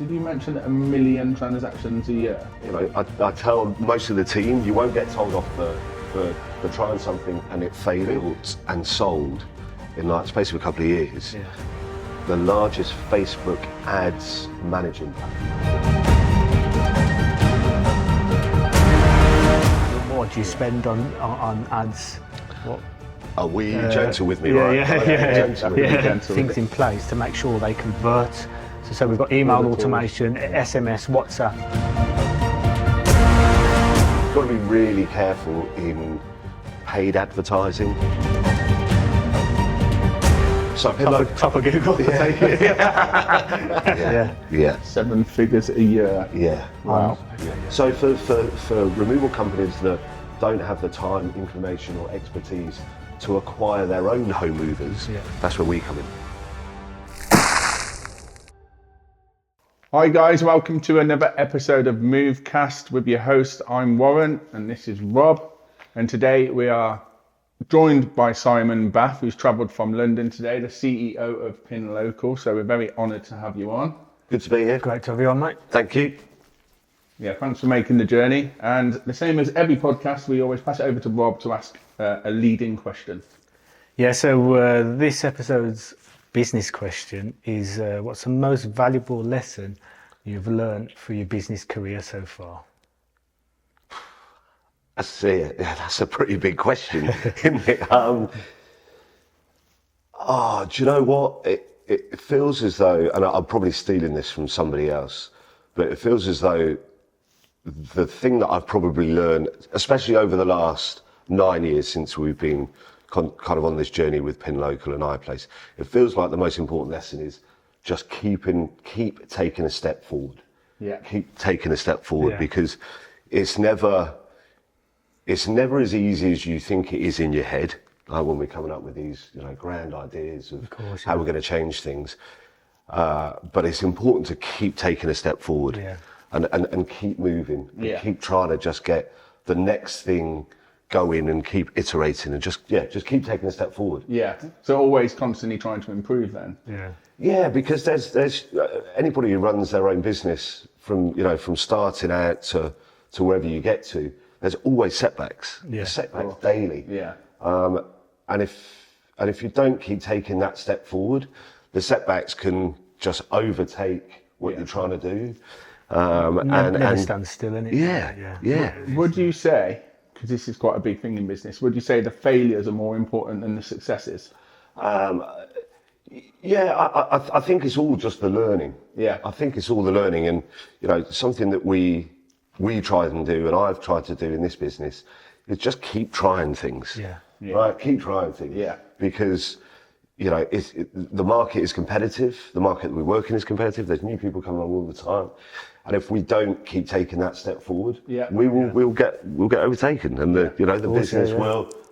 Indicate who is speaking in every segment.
Speaker 1: did you mention 1 million transactions a year?
Speaker 2: You know, I tell most of the team, you won't get told off for trying something and it failing and sold in like the space of a couple of years.
Speaker 3: Yeah.
Speaker 2: The largest Facebook ads managing platform.
Speaker 3: What do you spend on ads? What?
Speaker 2: Are we gentle with me, right?
Speaker 3: Things in place to make sure they convert. So we've got email automation, SMS, WhatsApp.
Speaker 2: You've got to be really careful in paid advertising. So
Speaker 3: Top of Google.
Speaker 2: Yeah.
Speaker 1: 7 figures a year.
Speaker 2: Yeah.
Speaker 1: Wow.
Speaker 2: So for removal companies that don't have the time, inclination or expertise to acquire their own home movers, that's where we come in.
Speaker 1: Hi guys, welcome to another episode of Movecast with your host. I'm Warren and this is Rob. And today we are joined by Simon Bath, who's travelled from London today, the CEO of Pin Local. So we're very honoured to have you on.
Speaker 2: Good to be here.
Speaker 3: Great to have you on, mate.
Speaker 2: Thank you.
Speaker 1: Yeah, thanks for making the journey. And the same as every podcast, we always pass it over to Rob to ask a leading question.
Speaker 3: Yeah, so this episode's business question is what's the most valuable lesson you've learned through your business career so far?
Speaker 2: That's a pretty big question, isn't it? Do you know what? It feels as though, and I'm probably stealing this from somebody else, but it feels as though the thing that I've probably learned, especially over the last 9 years since we've been kind of on this journey with Pin Local and iPlace, it feels like the most important lesson is just keep taking a step forward.
Speaker 1: Yeah.
Speaker 2: Keep taking a step forward because it's never as easy as you think it is in your head. When we're coming up with these, grand ideas of how we're going to change things. But it's important to keep taking a step forward and keep moving. And keep trying to just get the next thing going and keep iterating and just keep taking a step forward.
Speaker 1: Yeah. So always constantly trying to improve then.
Speaker 3: Yeah.
Speaker 2: Yeah, because there's anybody who runs their own business from starting out to wherever you get to, there's always setbacks.
Speaker 3: Yeah.
Speaker 2: There's setbacks daily.
Speaker 1: Yeah.
Speaker 2: And if you don't keep taking that step forward, the setbacks can just overtake what you're trying to do.
Speaker 3: Never stand still, innit?
Speaker 2: Yeah.
Speaker 1: Would you say, because this is quite a big thing in business, would you say the failures are more important than the successes?
Speaker 2: I think it's all just the learning.
Speaker 1: Yeah.
Speaker 2: I think it's all the learning, and something that we try and do, and I've tried to do in this business, is just keep trying things.
Speaker 3: Yeah.
Speaker 2: Right, keep trying things.
Speaker 1: Yeah.
Speaker 2: Because the market is competitive. The market that we work in is competitive. There's new people coming along all the time, and if we don't keep taking that step forward, we'll get overtaken, and the business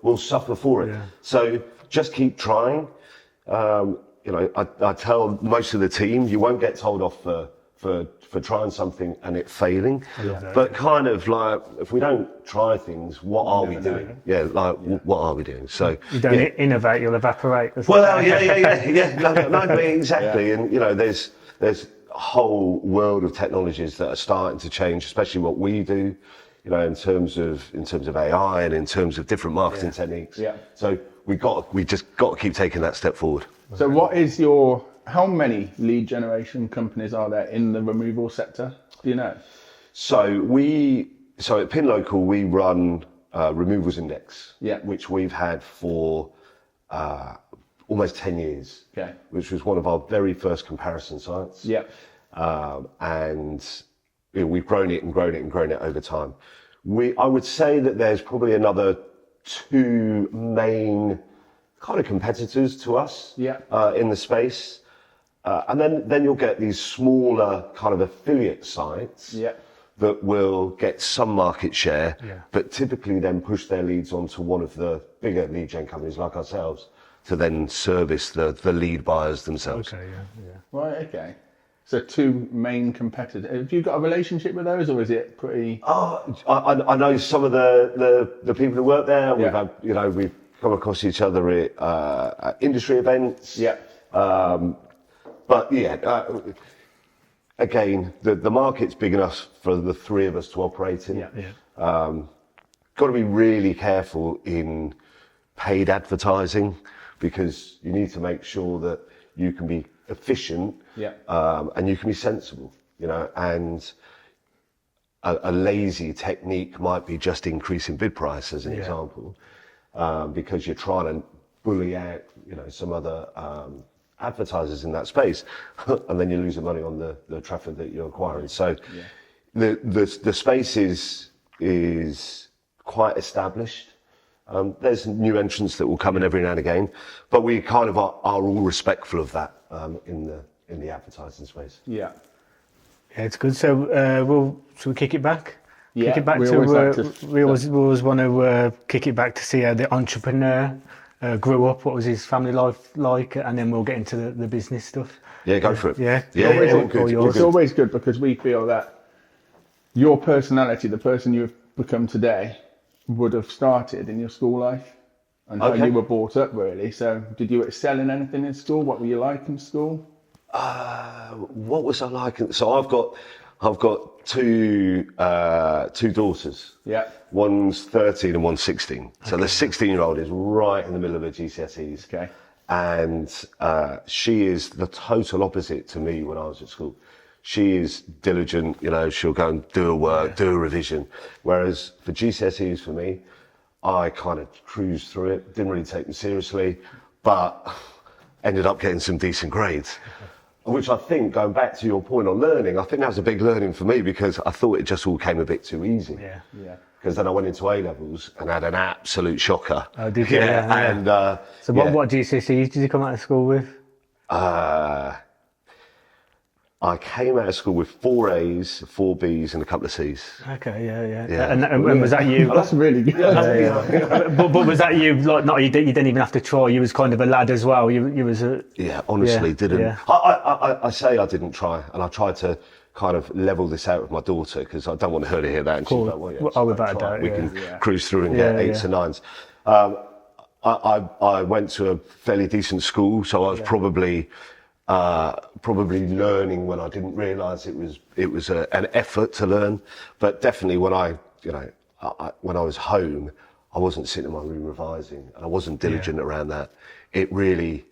Speaker 2: will suffer for it. Yeah. So just keep trying. I tell most of the team, you won't get told off for trying something and it failing, but kind of like, if we don't try things, what are we doing? What are we doing? So
Speaker 3: you don't innovate, you'll evaporate.
Speaker 2: Well, no, exactly. And there's a whole world of technologies that are starting to change, especially what we do, in terms of AI and in terms of different marketing techniques. Yeah. So we just got to keep taking that step forward.
Speaker 1: So how many lead generation companies are there in the removal sector? Do you know?
Speaker 2: So at Pin Local, we run Removals Index, which we've had for almost 10 years, which was one of our very first comparison sites. Yeah. And we've grown it over time. I would say that there's probably another 2 main kind of competitors to us in the space. And then you'll get these smaller kind of affiliate sites that will get some market share, but typically then push their leads onto one of the bigger lead gen companies like ourselves to then service the lead buyers themselves.
Speaker 3: Okay,
Speaker 1: Right, okay. So 2 main competitors. Have you got a relationship with those, or is it pretty?
Speaker 2: I know some of the people who work there. We've had, we've come across each other at industry events. Yeah. But again, the market's big enough for the three of us to operate in. Got to be really careful in paid advertising, because you need to make sure that you can be efficient, and you can be sensible, and a lazy technique might be just increasing bid price as an example, because you're trying to bully out, some other advertisers in that space, and then you're losing money on the traffic that you're acquiring. So the space is quite established. There's new entrants that will come in every now and again, but we kind of are all respectful of that in the advertising space.
Speaker 1: Yeah,
Speaker 3: it's good. So should we kick it back?
Speaker 1: Yeah,
Speaker 3: kick it back
Speaker 1: we
Speaker 3: to
Speaker 1: always
Speaker 3: we always want to kick it back to see how the entrepreneur grew up. What was his family life like, and then we'll get into the business stuff.
Speaker 2: Yeah, go for it.
Speaker 3: Yeah,
Speaker 2: all good.
Speaker 1: It's always good, because we feel that your personality, the person you've become today, would have started in your school life and how you were brought up, really. So did you excel in anything in school? What were you like in school?
Speaker 2: What was I like? So I've got two daughters.
Speaker 1: Yeah.
Speaker 2: One's 13 and one's 16. So the 16-year-old is right in the middle of her GCSEs.
Speaker 1: Okay.
Speaker 2: And she is the total opposite to me when I was at school. She is diligent, she'll go and do her work, do a revision. Whereas for GCSEs, for me, I kind of cruised through it, didn't really take them seriously, but ended up getting some decent grades. Which I think, going back to your point on learning, I think that was a big learning for me, because I thought it just all came a bit too easy.
Speaker 3: Yeah.
Speaker 2: Because then I went into A-levels and had an absolute shocker.
Speaker 3: Oh, did you?
Speaker 2: Yeah. And
Speaker 3: so what GCSEs did you come out of school with?
Speaker 2: I came out of school with 4 A's, 4 B's, and a couple of C's.
Speaker 3: Okay, yeah. And was that you?
Speaker 1: Oh, that's really good.
Speaker 3: But was that you? Like, not you didn't even have to try. You was kind of a lad as well. You was a.
Speaker 2: Yeah, honestly, didn't.
Speaker 3: Yeah.
Speaker 2: I say I didn't try, and I tried to kind of level this out with my daughter, because I don't want her to hear that. And
Speaker 3: Cool.
Speaker 2: she's like, well,
Speaker 3: without a doubt,
Speaker 2: we can cruise through and get 8s and 9s. I went to a fairly decent school, so I was probably learning when I didn't realise it was an effort to learn. But definitely when when I was home, I wasn't sitting in my room revising, and I wasn't diligent around that. It really,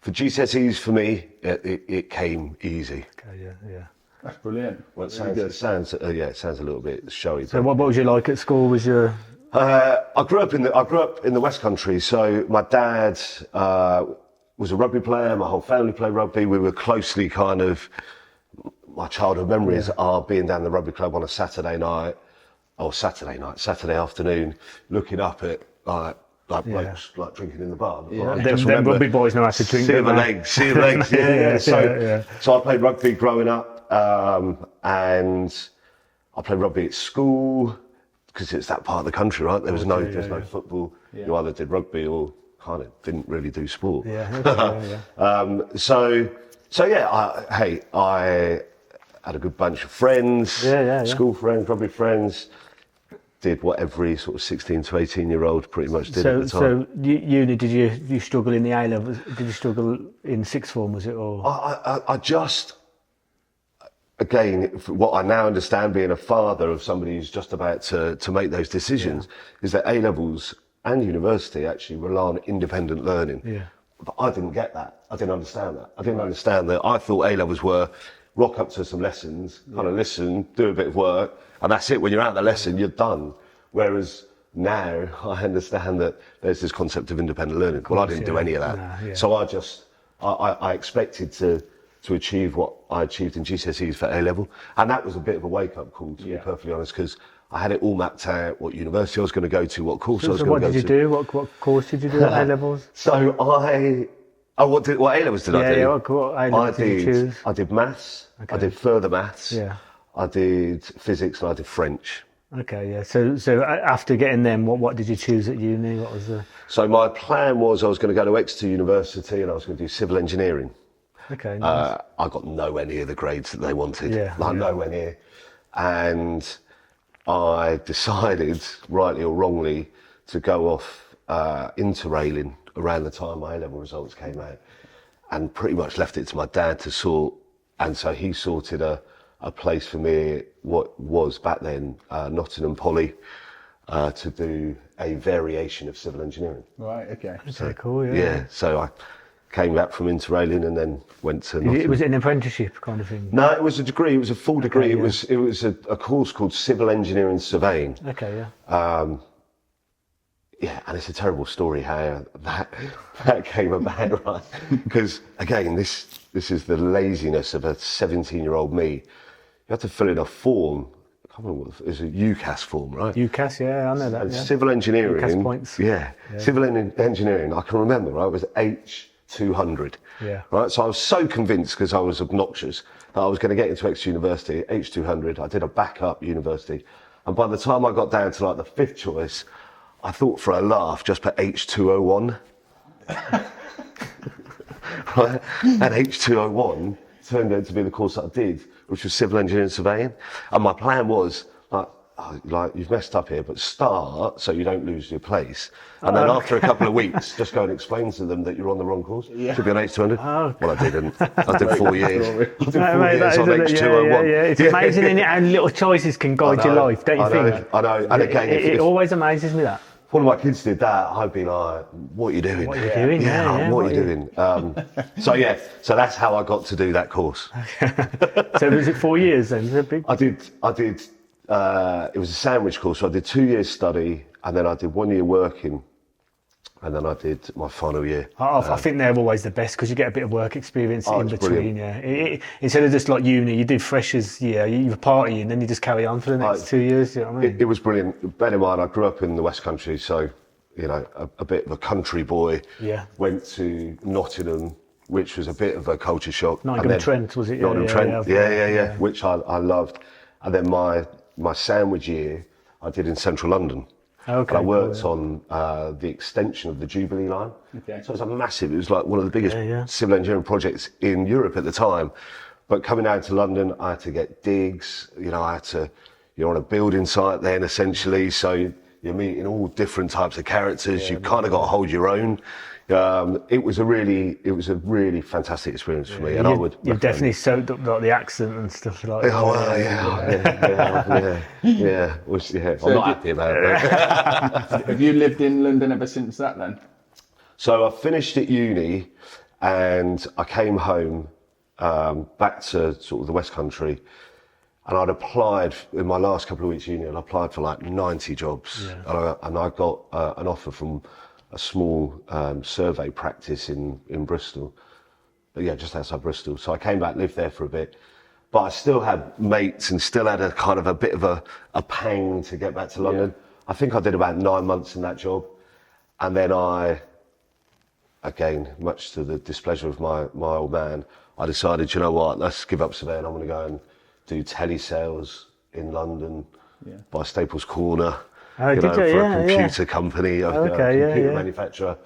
Speaker 2: for GCSEs for me, it came easy.
Speaker 3: Okay, yeah.
Speaker 1: That's brilliant.
Speaker 2: Well, it sounds a little bit showy.
Speaker 3: So what was you like at school? Was your
Speaker 2: I grew up in the West Country, so my dad was a rugby player. My whole family played rugby. We were closely my childhood memories are being down the rugby club on a Saturday afternoon, looking up at blokes blokes drinking in the bar.
Speaker 3: Yeah. Them rugby boys know how to drink.
Speaker 2: See the legs. Yeah. So I played rugby growing up, and I played rugby at school, because it's that part of the country, right? There's no football. Yeah. You either did rugby or kind of didn't really do sport. I had a good bunch of friends, school friends, rugby friends. Did what every sort of 16 to 18-year-old pretty much did at the time.
Speaker 3: So uni, did you struggle in the A levels? Did you struggle in sixth form? Was it or?
Speaker 2: I just, again, what I now understand, being a father of somebody who's just about to make those decisions, is that A levels and university actually rely on independent learning. Yeah. But I didn't get that. I didn't understand that. I didn't understand that. I thought A levels were rock up to some lessons, kind of listen, do a bit of work, and that's it. When you're out of the lesson, you're done. Whereas now I understand that there's this concept of independent learning. Well, I didn't do any of that. So I expected to achieve what I achieved in GCSEs for A level. And that was a bit of a wake up call, to be perfectly honest, because I had it all mapped out, what university I was going to go to, what course I was going to go to.
Speaker 3: So what did you do? What course did you do at A levels?
Speaker 2: So what A levels did I do?
Speaker 3: Yeah, what A levels did you choose?
Speaker 2: I did maths, I did further maths, I did physics, and I did French.
Speaker 3: Okay, yeah. So after getting them, what did you choose at uni? What was the?
Speaker 2: So my plan was I was going to go to Exeter University and I was going to do civil engineering.
Speaker 3: Okay. Nice.
Speaker 2: I got nowhere near the grades that they wanted. Nowhere near. And I decided, rightly or wrongly, to go off interrailing around the time my A-level results came out, and pretty much left it to my dad to sort and so he sorted a place for me, what was back then Nottingham Poly, to do a variation of civil engineering.
Speaker 1: Right, okay.
Speaker 3: So cool, yeah.
Speaker 2: Yeah, so I came back from interrailing and then went to Nottingham.
Speaker 3: Was it an apprenticeship kind of thing?
Speaker 2: No, it was a degree. It was a full degree.
Speaker 3: Okay,
Speaker 2: It was a course called Civil Engineering Surveying.
Speaker 3: Okay, yeah.
Speaker 2: Yeah, and it's a terrible story how that came about, right? Because again, this is the laziness of a 17-year-old me. You had to fill in a form. I can't remember what it's a UCAS form, right?
Speaker 3: UCAS, yeah, I know that.
Speaker 2: And
Speaker 3: Yeah.
Speaker 2: civil engineering.
Speaker 3: UCAS points.
Speaker 2: Yeah, civil engineering. I can remember, right? It was H200.
Speaker 3: Yeah.
Speaker 2: Right. So I was so convinced because I was obnoxious that I was going to get into X University, H200. I did a backup university, and by the time I got down to like the fifth choice, I thought for a laugh just put H201. Right? And H201 turned out to be the course that I did, which was civil engineering surveying. And my plan was like you've messed up here, but start so you don't lose your place. And then after a couple of weeks, just go and explain to them that you're on the wrong course.
Speaker 1: Yeah.
Speaker 2: Should be on H200.
Speaker 3: Oh.
Speaker 2: Well, I didn't. I did 4 years. I did 4
Speaker 3: Mate,
Speaker 2: years on H201.
Speaker 3: Yeah. It's amazing isn't it, how little choices can guide your life, don't you think?
Speaker 2: I know. And again,
Speaker 3: It always amazes me that.
Speaker 2: one of my kids did that, I'd be like, what are you doing?
Speaker 3: What are you doing?
Speaker 2: Yeah, what are you doing? So that's how I got to do that course.
Speaker 3: So was it 4 years then? Was it big?
Speaker 2: I did, it was a sandwich course, so I did 2 years study, and then I did 1 year working, and then I did my final year.
Speaker 3: I think they're always the best because you get a bit of work experience in
Speaker 2: it's
Speaker 3: between.
Speaker 2: brilliant.
Speaker 3: Yeah, instead of just like uni, you do freshers. Yeah, you party and then you just carry on for the next 2 years. You know what I mean?
Speaker 2: It was brilliant. Bear in mind, I grew up in the West Country, so you know, a bit of a country boy.
Speaker 3: Yeah.
Speaker 2: Went to Nottingham, which was a bit of a culture shock.
Speaker 3: Nottingham-Trent, was it?
Speaker 2: Nottingham-Trent, yeah, which I loved. And then my sandwich year I did in central London.
Speaker 3: Okay,
Speaker 2: and I worked on the extension of the Jubilee line.
Speaker 1: Okay.
Speaker 2: So it was like one of the biggest
Speaker 3: Yeah.
Speaker 2: civil engineering projects in Europe at the time. But coming down to London, I had to get digs, you're on a building site then essentially, so you're meeting all different types of characters, you kind of got to hold your own. It was a really fantastic experience for me, and
Speaker 3: You've definitely soaked up like the accent and stuff like that.
Speaker 2: Oh well, yeah. I'm not happy about it.
Speaker 1: Have you lived in London ever since that then?
Speaker 2: So I finished at uni, and I came home back to sort of the West Country, and I'd applied in my last couple of weeks uni, and I applied for like 90 jobs, and I got an offer from a small survey practice in Bristol, just outside Bristol. So I came back, lived there for a bit, but I still had mates and still had a kind of a bit of a pang to get back to London. I think I did about 9 months in that job, and then again, much to the displeasure of my old man, I decided, you know what, let's give up surveying. I'm going to go and do telesales in London by Staples Corner. For a computer company, a computer manufacturer,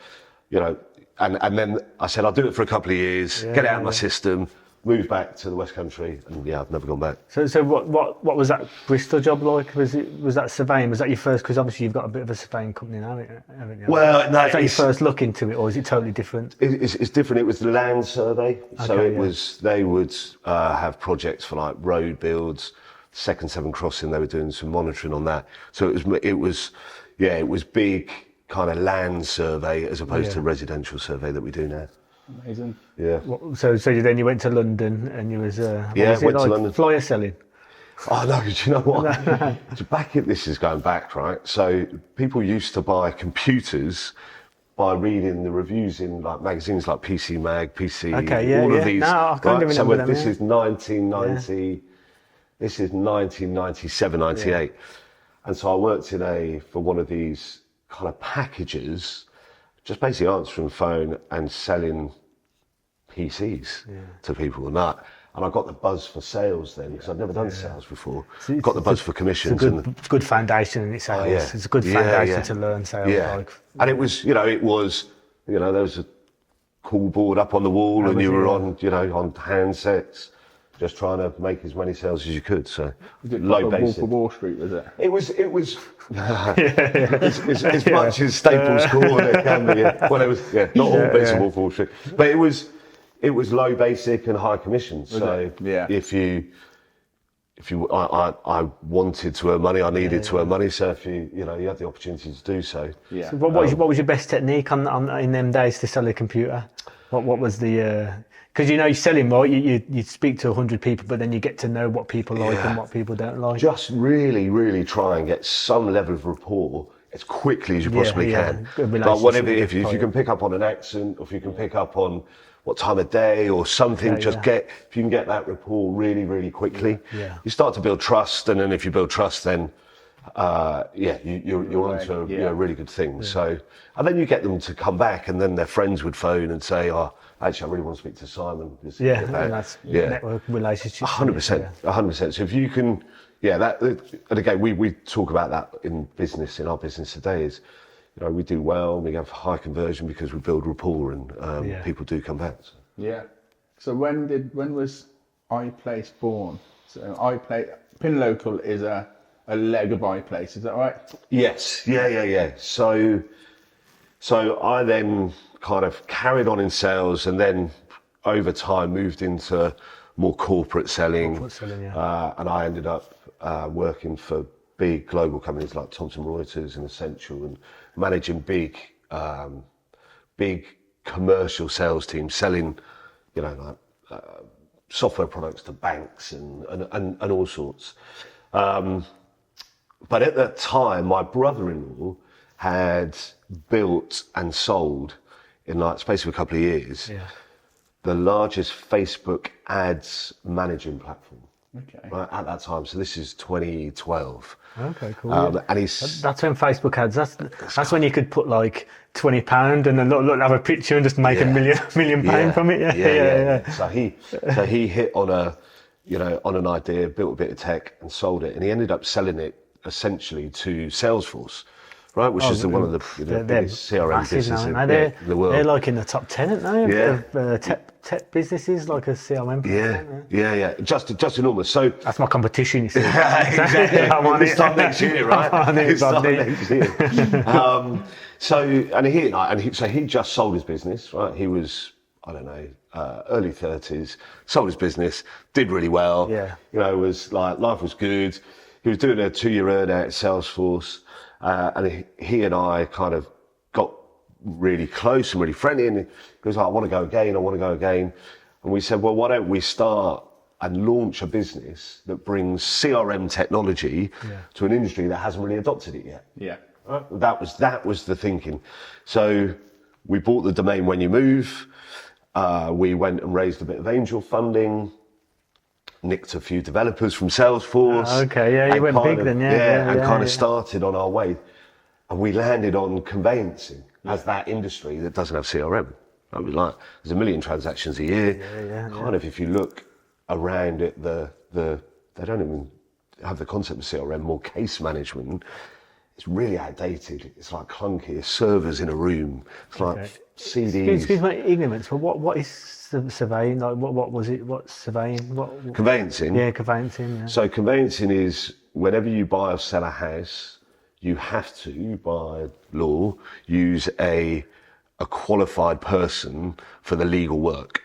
Speaker 2: and then I said I'll do it for a couple of years, get it out of my system, move back to the West Country, and I've never gone back.
Speaker 3: So what was that Bristol job like? Was that surveying? Was that your first? Because obviously you've got a bit of a surveying company now, haven't you?
Speaker 2: Well, no,
Speaker 3: is that your first look into it, or is it totally different?
Speaker 2: It's different. It was the land survey, so they would have projects for like road builds. Second Severn Crossing, they were doing some monitoring on that. So it was big kind of land survey as opposed to residential survey that we do now.
Speaker 1: Amazing.
Speaker 2: Yeah.
Speaker 3: So then you went to London and you was went
Speaker 2: to London.
Speaker 3: Flyer selling.
Speaker 2: Oh no, do you know what? This is going back, right? So people used to buy computers by reading the reviews in like magazines like PC Mag, PC, all of these.
Speaker 3: No, I can't even remember them.
Speaker 2: This is 1990. This is 1997, 98. And so I worked for one of these kind of packages, just basically answering the phone and selling PCs to people and that. And I got the buzz for sales then, because I'd never done sales before. So got the buzz for commissions.
Speaker 3: It's a good foundation in sales. It's a good foundation to learn sales.
Speaker 2: Yeah. And it was, there was a call board up on the wall and you were on handsets, just trying to make as many sales as you could. So low basic.
Speaker 1: Wolf of Wall Street, was it?
Speaker 2: It was as much as Staples Corner can be. Well, it was not all bits of Wolf of Wall Street, but it was It was low basic and high commission. So I wanted to earn money, I needed to earn money. So if you had the opportunity to do so.
Speaker 3: Yeah. So what was your best technique on in them days to sell a computer? What was the? Because you're selling, right? You speak to 100 people, but then you get to know what people like and what people don't like.
Speaker 2: Just really, really try and get some level of rapport as quickly as you possibly can. But whatever, if you can pick up on an accent, or if you can pick up on what time of day or something, if you can get that rapport really, really quickly, you start to build trust, and then if you build trust, then you're onto a really good thing. So, and then you get them to come back, and then their friends would phone and say, "Oh, actually, I really want to speak to Simon."
Speaker 3: And that's network relationships.
Speaker 2: 100%. So if you can, and again, we talk about that in our business today is, we do well, we have high conversion because we build rapport, and people do come back. So.
Speaker 1: Yeah. So when was iPlace born? So PinLocal is a leg of iPlace, is that right?
Speaker 2: Yes. Yeah. So I then kind of carried on in sales, and then over time moved into more corporate selling. And I ended up working for big global companies like Thomson Reuters and Essential, and managing big commercial sales teams, selling, software products to banks and all sorts. But at that time, my brother-in-law had built and sold, in like space of a couple of years, the largest Facebook ads managing platform.
Speaker 1: Okay.
Speaker 2: Right, at that time, so this is 2012.
Speaker 3: Okay, cool.
Speaker 2: And
Speaker 3: that's when Facebook ads. That's when you could put like £20 and then have a picture and just make £1 million from it. Yeah.
Speaker 2: So he hit on an idea, built a bit of tech, and sold it, and he ended up selling it essentially to Salesforce. Right, which is one of the biggest CRM businesses in the world.
Speaker 3: They're like in the top 10, aren't they? Of tech businesses, like a CRM.
Speaker 2: Yeah. Just enormous. So
Speaker 3: that's my competition. You see.
Speaker 2: Exactly.
Speaker 3: I'm on
Speaker 2: it. Start next year, right? Next year. So he just sold his business. Right, he was early 30s. Sold his business, did really well.
Speaker 3: Yeah.
Speaker 2: Was like life was good. He was doing a 2-year earn out at Salesforce. And he and I kind of got really close and really friendly, and he goes like, I want to go again. And we said, well, why don't we start and launch a business that brings CRM technology to an industry that hasn't really adopted it yet.
Speaker 1: Yeah.
Speaker 2: That was the thinking. So we bought the domain When You Move. We went and raised a bit of angel funding, nicked a few developers from Salesforce.
Speaker 3: You went big then,
Speaker 2: and started on our way. And we landed on conveyancing as that industry that doesn't have CRM. I was like, there's 1 million transactions a year. Kind of, if you look around at they don't even have the concept of CRM, more case management. It's really outdated. It's like clunky. It's servers in a room. It's like CDs.
Speaker 3: Excuse my ignorance, but what is surveying? Like what was it? What's surveying?
Speaker 2: Conveyancing.
Speaker 3: Yeah, conveyancing. Yeah.
Speaker 2: So conveyancing is whenever you buy or sell a house, you have to, by law, use a qualified person for the legal work.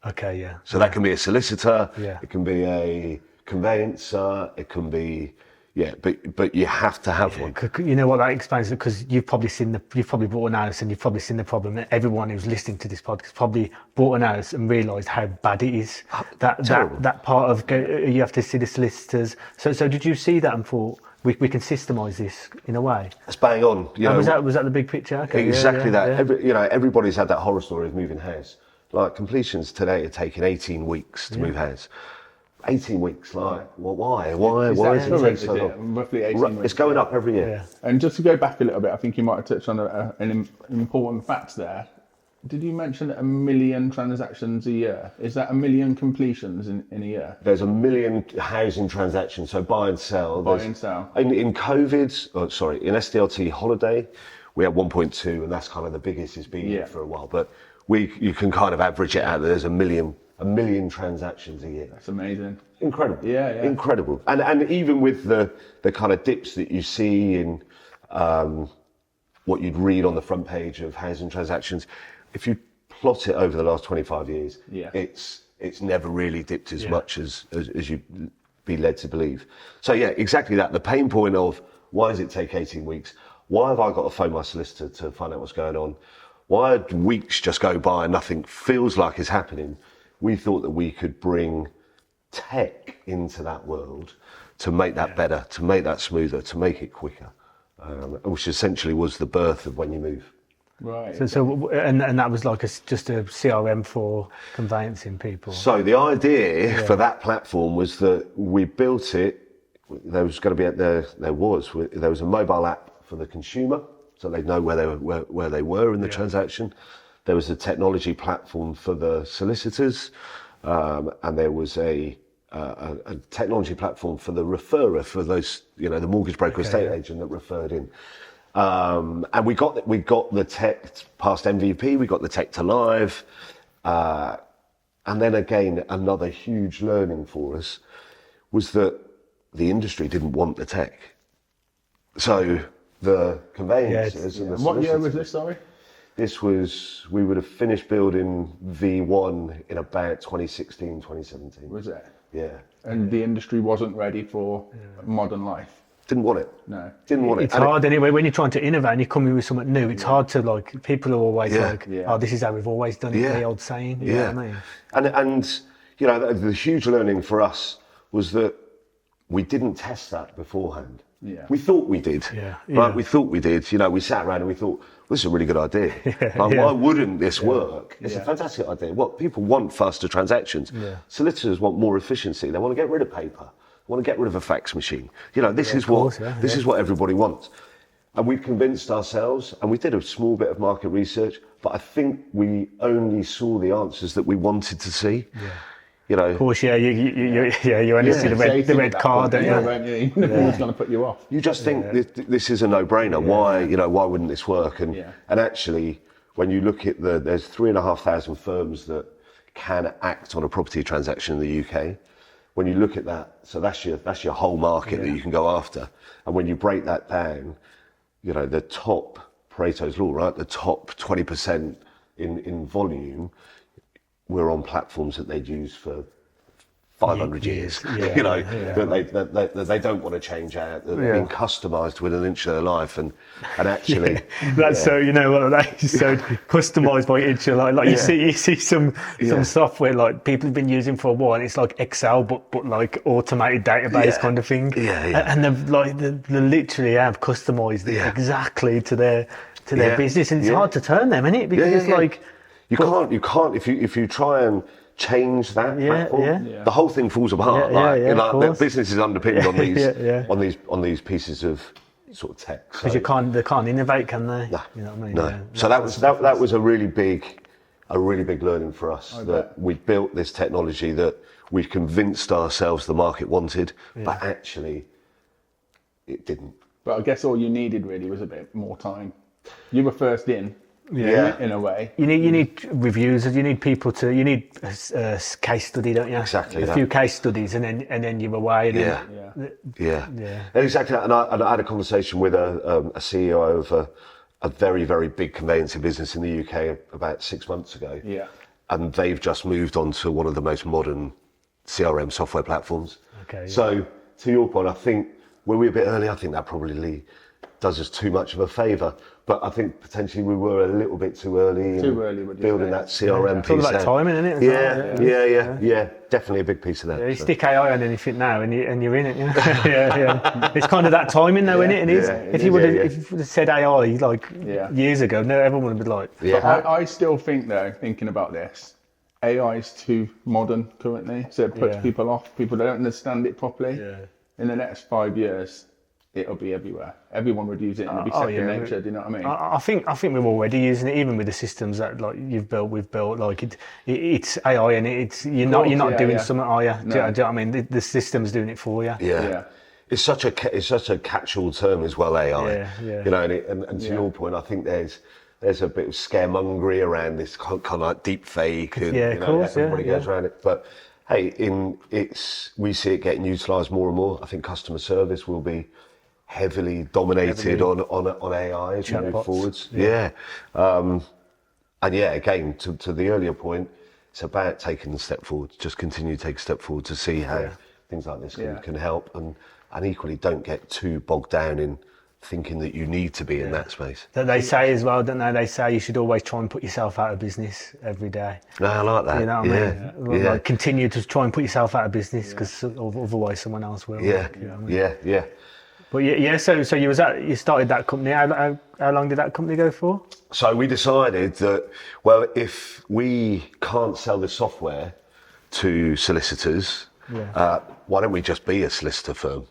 Speaker 3: Okay, yeah.
Speaker 2: So that can be a solicitor.
Speaker 3: Yeah.
Speaker 2: It can be a conveyancer. It can be. Yeah, but you have to have one.
Speaker 3: You know what that explains? Because you've probably bought an house and you've probably seen the problem. Everyone who's listening to this podcast probably bought an house and realised how bad it is. That part of you have to see the solicitors. So did you see that and thought we can systemize this in a way?
Speaker 2: That's bang on.
Speaker 3: Was that the big picture? Okay,
Speaker 2: exactly that. Yeah. Everybody's had that horror story of moving house. Like completions today are taking 18 weeks to move house. 18 weeks, like, well, why? Why is it taking so long?
Speaker 1: Roughly 18 weeks.
Speaker 2: It's going up every year.
Speaker 1: Yeah. And just to go back a little bit, I think you might have touched on an important fact there. Did you mention 1 million transactions a year? Is that 1 million completions in a year?
Speaker 2: There's 1 million housing transactions, so buy and sell. In COVID, in SDLT holiday, we had 1.2, and that's kind of the biggest it's been for a while. But you can kind of average it out. There's 1 million transactions a year.
Speaker 1: That's amazing.
Speaker 2: Incredible.
Speaker 1: Yeah.
Speaker 2: Incredible. And even with the kind of dips that you see in what you'd read on the front page of housing transactions, if you plot it over the last 25 years,
Speaker 1: Yeah.
Speaker 2: it's never really dipped as much as you'd be led to believe. So yeah, exactly that. The pain point of why does it take 18 weeks? Why have I got to phone my solicitor to find out what's going on? Why do weeks just go by and nothing feels like is happening? We thought that we could bring tech into that world to make that better, to make that smoother, to make it quicker, which essentially was the birth of When You Move.
Speaker 1: Right.
Speaker 3: And that was like just a CRM for conveyancing people.
Speaker 2: So the idea for that platform was that we built it. There was a mobile app for the consumer, so they'd know where they were in the transaction. There was a technology platform for the solicitors, and there was a technology platform for the referrer, for those, the mortgage broker, estate agent that referred in. And we got the tech past MVP, we got the tech to live, and then again, another huge learning for us was that the industry didn't want the tech. So the conveyancers and the solicitors.
Speaker 1: What year was this, sorry?
Speaker 2: We would have finished building V1 in about 2016, 2017.
Speaker 1: Was it?
Speaker 2: Yeah.
Speaker 1: And the industry wasn't ready for modern life.
Speaker 2: Didn't want it.
Speaker 1: No.
Speaker 2: Didn't want it.
Speaker 3: It's hard anyway, when you're trying to innovate and you're coming with something new, it's hard to people are always oh, this is how we've always done it, the old saying. You know what I mean?
Speaker 2: And the huge learning for us was that we didn't test that beforehand.
Speaker 1: Yeah.
Speaker 2: We thought we did. Right? We thought we did. We sat around and we thought, this is a really good idea. Why wouldn't this work? It's a fantastic idea. What people want faster transactions. Solicitors want more efficiency. They want to get rid of paper. They want to get rid of a fax machine. This is what everybody wants. And we convinced ourselves, and we did a small bit of market research, but I think we only saw the answers that we wanted to see.
Speaker 3: Of course, you only see the red card, don't you?
Speaker 1: Nothing's going to put you off.
Speaker 2: You just think this is a no-brainer. Why wouldn't this work? And actually, when you look at there's 3,500 firms that can act on a property transaction in the UK. When you look at that, so that's your whole market that you can go after. And when you break that down, the top, Pareto's law, right? The top 20% in volume, we're on platforms that they'd use for 500 years. That they don't want to change out. They've been customised within an inch of their life, and actually
Speaker 3: that's so that is so customised by inch of life. Like you see some software like people have been using for a while, and it's like Excel but like automated database kind of thing. And they literally have customised it exactly to their business, and it's hard to turn them, isn't it? Because it's like
Speaker 2: you can't if you try and change that platform, the whole thing falls apart. The business is underpinned on these pieces of sort of tech.
Speaker 3: Because they can't innovate, can they?
Speaker 2: No,
Speaker 3: you know what I mean?
Speaker 2: No. So that was a really big learning for us. We built this technology that we convinced ourselves the market wanted, but actually it didn't.
Speaker 1: But I guess all you needed really was a bit more time. You were first in a way.
Speaker 3: You need reviews. You need people to. You need a case study, don't you?
Speaker 2: Exactly.
Speaker 3: A few case studies, and then you're away. And
Speaker 2: Exactly. And I had a conversation with a CEO of a very, very big conveyancing business in the UK about 6 months ago.
Speaker 1: Yeah.
Speaker 2: And they've just moved on to one of the most modern CRM software platforms.
Speaker 3: Okay.
Speaker 2: So to your point, I think were we a bit early? I think that probably does us too much of a favour. But I think potentially we were a little bit too early in building that CRM piece.
Speaker 3: It's all about timing, isn't it?
Speaker 2: Yeah. Definitely a big piece of that.
Speaker 3: You stick AI on anything now, and you're in it. It's kind of that timing, though, isn't it? And if you would have said AI years ago, no, everyone would be like.
Speaker 1: But I still think though, thinking about this, AI is too modern currently, so it puts people off. People don't understand it properly. In the next 5 years, it'll be everywhere. Everyone would use it, and it'll be second nature. Do you know what I mean?
Speaker 3: I think we're already using it, even with the systems that we've built. Like it's AI, and you're not doing something, are you? No. Do you know what I mean? The system's doing it for you.
Speaker 2: Yeah. It's such a catch-all term as well, AI. And to your point, I think there's a bit of scaremongery around this kind of like deep fake, and everybody goes around it. But hey, we see it getting utilised more and more. I think customer service will be heavily dominated on AI as we move forwards. and yeah, again, to the earlier point, it's about taking a step forward, just continue to take a step forward to see how things like this can help, and equally don't get too bogged down in thinking that you need to be in that space.
Speaker 3: That they say as well, don't they? They say you should always try and put yourself out of business every day.
Speaker 2: No, I like that.
Speaker 3: You know what I mean? Like, continue to try and put yourself out of business, because otherwise someone else will.
Speaker 2: Yeah,
Speaker 3: you know what I mean?
Speaker 2: yeah.
Speaker 3: But so you started that company. How long did that company go for?
Speaker 2: So we decided that, well, if we can't sell the software to solicitors, why don't we just be a solicitor firm?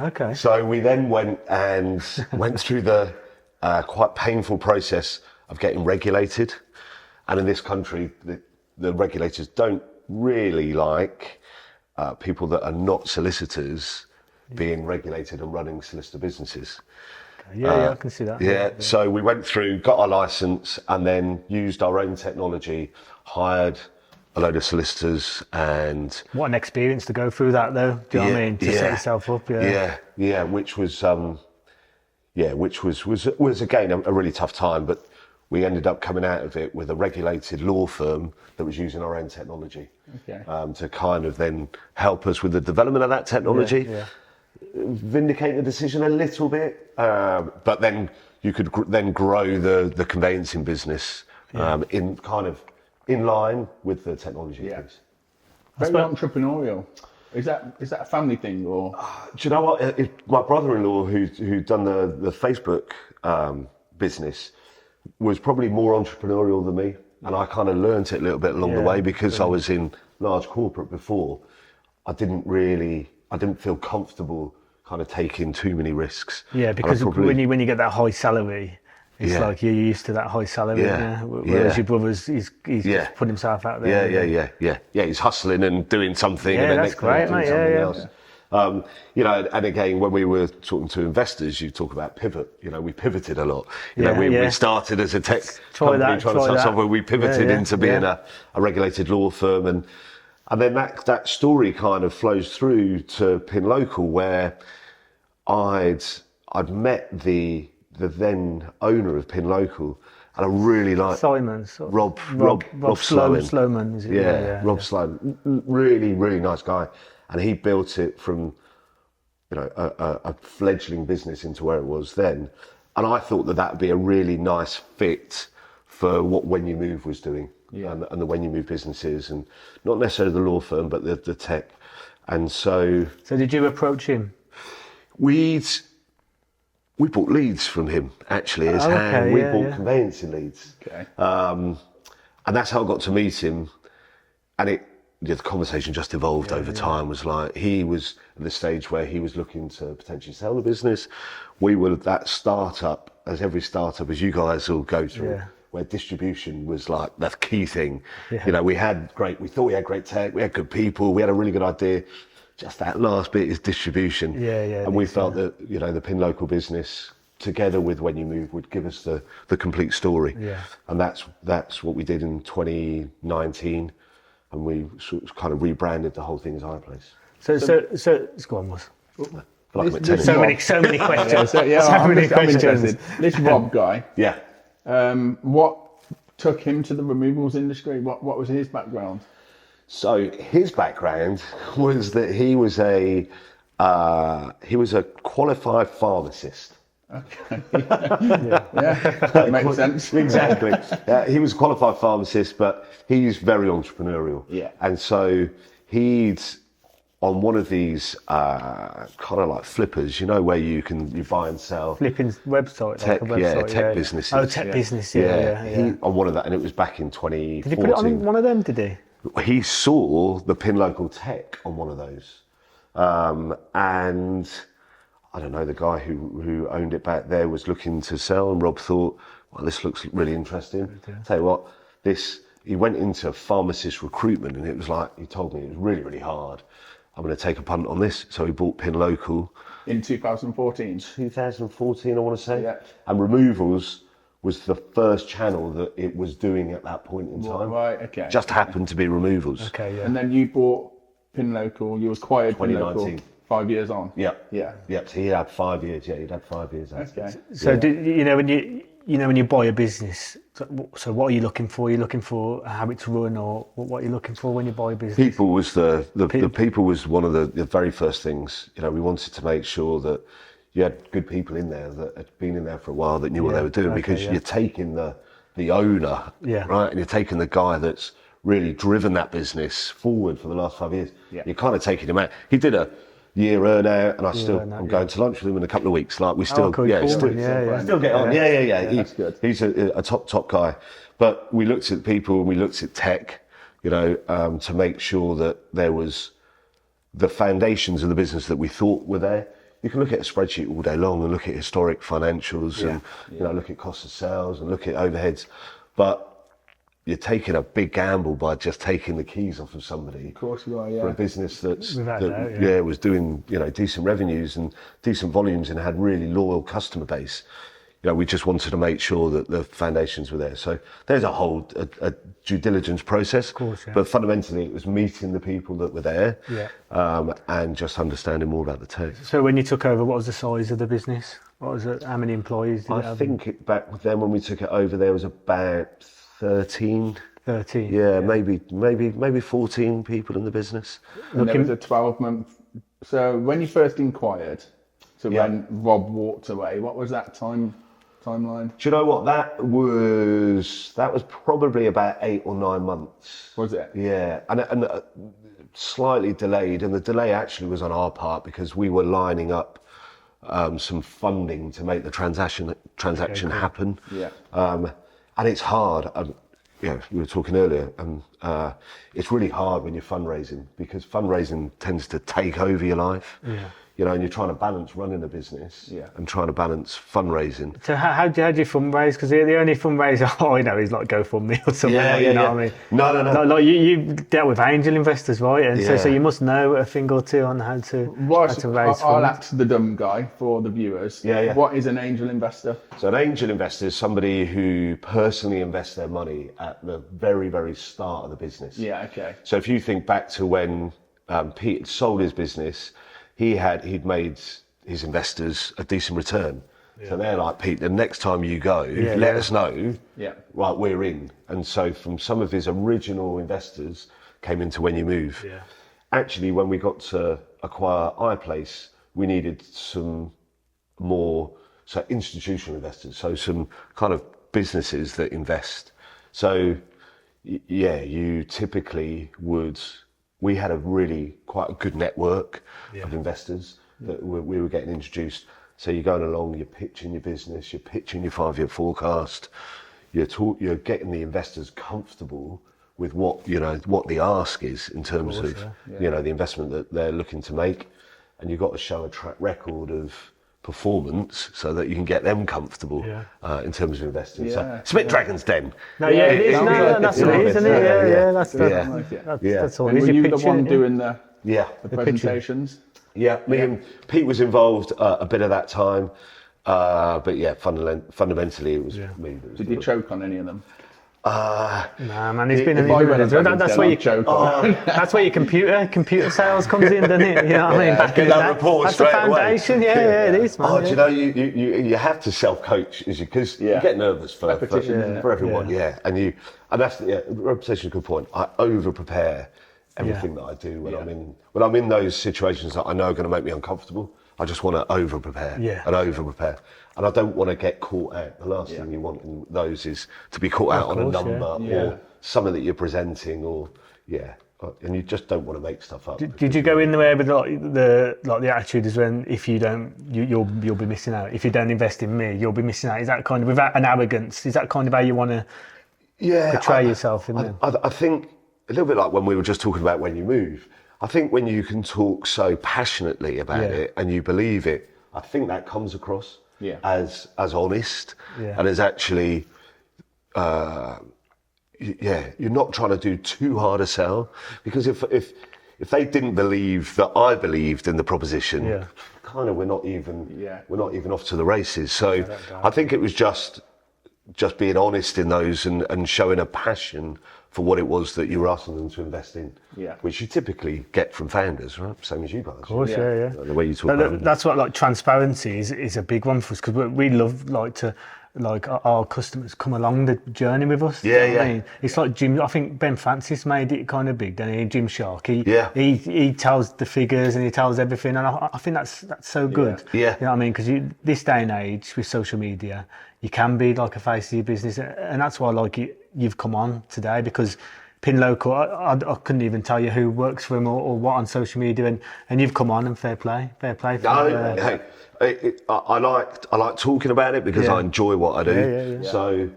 Speaker 3: Okay.
Speaker 2: So we then went through the quite painful process of getting regulated. And in this country, the regulators don't really like people that are not solicitors being regulated and running solicitor businesses.
Speaker 3: Yeah, I can see that.
Speaker 2: Yeah, so we went through, got our license, and then used our own technology, hired a load of solicitors, and
Speaker 3: what an experience to go through that, though. Do you know what I mean? To set yourself up.
Speaker 2: Yeah, which was again a really tough time, but we ended up coming out of it with a regulated law firm that was using our own technology to kind of then help us with the development of that technology. Vindicate the decision a little bit, but then you could then grow the conveyancing business in line with the technology piece.
Speaker 1: Very entrepreneurial. Is that a family thing, or?
Speaker 2: Do you know what? My brother-in-law, who'd done the Facebook business, was probably more entrepreneurial than me, and I kind of learnt it a little bit along the way, because I was in large corporate before. I didn't feel comfortable kind of taking too many risks.
Speaker 3: Yeah, because when you get that high salary, it's like you're used to that high salary. Whereas your brother's, he's just put himself out there.
Speaker 2: Yeah. He's hustling and doing something.
Speaker 3: Yeah,
Speaker 2: and then
Speaker 3: that's great, mate.
Speaker 2: Else. And again, when we were talking to investors, you talk about pivot. We pivoted a lot. We started as a tech company trying to sell software. We pivoted into being a regulated law firm, and then that story kind of flows through to Pin Local, where I'd met the then owner of Pin Local, and I really liked
Speaker 3: Simon.
Speaker 2: Rob
Speaker 3: Sloman. Is it?
Speaker 2: Rob Sloman, really, really nice guy, and he built it from a fledgling business into where it was then, and I thought that would be a really nice fit for what When You Move was doing. And the When You Move businesses, and not necessarily the law firm, but the tech. And so
Speaker 3: did you approach him?
Speaker 2: We bought leads from him, actually. We bought conveyancing leads. And that's how I got to meet him. And the conversation just evolved over time. Was like, he was at the stage where he was looking to potentially sell the business. We were that startup, as every startup, as you guys will go through, where distribution was like the key thing. We thought we had great tech, we had good people, we had a really good idea. Just that last bit is distribution. And we felt that, the Pin Local business, together with When You Move, would give us the complete story. And that's what we did in 2019. And we sort of kind of rebranded the whole thing as iPlace.
Speaker 3: So go on, Ross.
Speaker 2: So
Speaker 3: many questions.
Speaker 1: I'm interested. This Rob guy. What took him to the removals industry? What was his background?
Speaker 2: So his background was that he was a qualified pharmacist.
Speaker 1: Okay. That makes sense.
Speaker 2: Exactly. He was a qualified pharmacist, but he's very entrepreneurial. And so he'd, on one of these kind of like flippers, where you buy and sell.
Speaker 3: Flipping website,
Speaker 2: tech,
Speaker 3: like a website,
Speaker 2: tech businesses.
Speaker 3: Oh, tech business,
Speaker 2: He, on one of that, and it was back in 2014.
Speaker 3: Did he put it on one of them, did he?
Speaker 2: He saw the Pin Local tech on one of those. And I don't know, the guy who owned it back there was looking to sell, and Rob thought, well, this looks really interesting. Tell you what, he went into pharmacist recruitment, and it was like, he told me it was really, really hard. I'm going to take a punt on this. So he bought Pin Local.
Speaker 1: In 2014?
Speaker 2: 2014, I want to say. And removals was the first channel that it was doing at that point in time.
Speaker 1: Right, okay.
Speaker 2: Just happened to be removals.
Speaker 3: Okay,
Speaker 1: And then you bought Pin Local, you acquired Pin Local 5 years on?
Speaker 2: Yep. So he had 5 years, he'd had 5 years.
Speaker 3: So, when when you buy a business, so what are you looking for? Are you looking for how it's run, or what are you looking for when you buy a business?
Speaker 2: People was the people was one of the very first things. We wanted to make sure that you had good people in there that had been in there for a while, that knew what they were doing, because you're taking the owner, right, and you're taking the guy that's really driven that business forward for the last 5 years. You're kind of taking him out. He did a year earn out, and I'm going to lunch with him in a couple of weeks. Like, we still, still get on. That's good. He's a top guy. But we looked at people, and we looked at tech, to make sure that there was the foundations of the business that we thought were there. You can look at a spreadsheet all day long and look at historic financials and look at cost of sales and look at overheads, but you're taking a big gamble by just taking the keys off of somebody.
Speaker 1: Of course you are,
Speaker 2: for a business that was doing decent revenues and decent volumes and had really loyal customer base. We just wanted to make sure that the foundations were there. So there's a whole a due diligence process, of course, but fundamentally it was meeting the people that were there, and just understanding more about the tech.
Speaker 3: So when you took over, what was the size of the business? What was it? How many employees did it have?
Speaker 2: I think back then when we took it over, there was about 13.
Speaker 3: 13.
Speaker 2: Yeah, maybe 14 people in the business.
Speaker 1: And there was a 12-month. So when you first inquired, when Rob walked away, what was that timeline?
Speaker 2: Do you know what? That was probably about 8 or 9 months.
Speaker 1: Was it?
Speaker 2: Yeah, and slightly delayed, and the delay actually was on our part because we were lining up some funding to make the transaction happen. Yeah. And it's hard. We were talking earlier, and it's really hard when you're fundraising, because fundraising tends to take over your life. Yeah. And you're trying to balance running a business and trying to balance fundraising. So
Speaker 3: how do you fundraise? Because the only fundraiser I know is like GoFundMe or something. You know what I mean?
Speaker 2: No.
Speaker 3: Like you dealt with angel investors, right? And so you must know a thing or two on how to raise funds.
Speaker 1: I'll ask the dumb guy for the viewers. What is an angel investor?
Speaker 2: So an angel investor is somebody who personally invests their money at the very, very start of the business.
Speaker 1: Yeah, okay.
Speaker 2: So if you think back to when Pete sold his business, he'd made his investors a decent return. So they're like, Pete, the next time you go, let us know. Right, we're in. And so from some of his original investors came into When You Move. Actually, when we got to acquire iPlace, we needed some more institutional investors, so some kind of businesses that invest. So you typically would. We had quite a good network of investors that we were getting introduced. So you're going along, you're pitching your business, you're pitching your 5-year forecast, you're getting the investors comfortable with what the ask is in terms of the investment that they're looking to make, and you've got to show a track record of performance so that you can get them comfortable in terms of investing. So it's a bit Dragon's Den.
Speaker 3: No, it is. That's what it is, isn't it? That's all.
Speaker 1: And were you the one doing the presentations?
Speaker 2: Yeah, me and Pete was involved a bit of that time, but fundamentally it was me.
Speaker 1: Did you choke on any of them?
Speaker 3: Nah, man, he's been that's where you choke. That's where your computer sales comes in, doesn't it? You know what I mean?
Speaker 2: Get that report
Speaker 3: that's
Speaker 2: straight
Speaker 3: the foundation.
Speaker 2: away.
Speaker 3: It is, man.
Speaker 2: Do you know you have to self-coach, because you get nervous for everyone. And that's repetition is a good point. I over-prepare everything that I do when I'm in those situations that I know are going to make me uncomfortable. I just want to over-prepare. And I don't want to get caught out. The last thing you want in those is to be caught out on a number or something that you're presenting, and you just don't want to make stuff up.
Speaker 3: Did you go in there with the attitude is when if you don't, you'll be missing out. If you don't invest in me, you'll be missing out. Is that kind of without an arrogance? Is that kind of how you want to portray yourself in there?
Speaker 2: I think a little bit like when we were just talking about When You Move. I think when you can talk so passionately about it and you believe it, I think that comes across. As honest and as actually, you're not trying to do too hard a sell, because if they didn't believe that I believed in the proposition, kind of we're not even off to the races. So I think it was just being honest in those and showing a passion for what it was that you were asking them to invest in, which you typically get from founders, right? Same as you guys. Of
Speaker 3: course, The
Speaker 2: way you talk about it.
Speaker 3: That's what transparency is a big one for us, because we love to like our customers come along the journey with us.
Speaker 2: Yeah,
Speaker 3: You know what
Speaker 2: yeah.
Speaker 3: I mean? It's like Jim. I think Ben Francis made it kind of big, didn't he? Jim Shark.
Speaker 2: Yeah.
Speaker 3: He tells the figures and he tells everything, and I think that's so good.
Speaker 2: Yeah.
Speaker 3: You know what I mean? Because this day and age with social media, you can be like a face of your business, and that's why like you've come on today, because Pin Local, I couldn't even tell you who works for him or what on social media, and you've come on, and fair play.
Speaker 2: No, I like talking about it because I enjoy what I do.
Speaker 3: Yeah.
Speaker 2: So,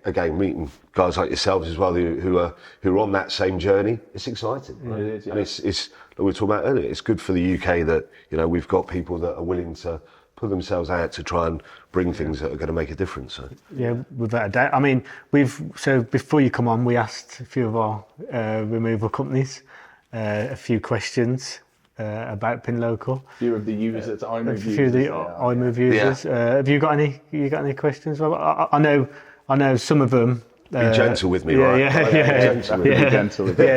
Speaker 2: again, meeting guys like yourselves as well who are on that same journey, it's exciting. Right?
Speaker 1: It is, yeah.
Speaker 2: And it's like we were talking about earlier. It's good for the UK that we've got people that are willing to put themselves out to try and bring things that are going to make a difference. So.
Speaker 3: Yeah, without a doubt. I mean, so before you come on, we asked a few of our removal companies a few questions about Pin Local.
Speaker 1: A few of the users, iMove users.
Speaker 3: A few of the iMove users.
Speaker 2: Yeah.
Speaker 3: Have you got any questions? Well, I know some of them.
Speaker 2: Be gentle with me, right?
Speaker 1: Be gentle with me.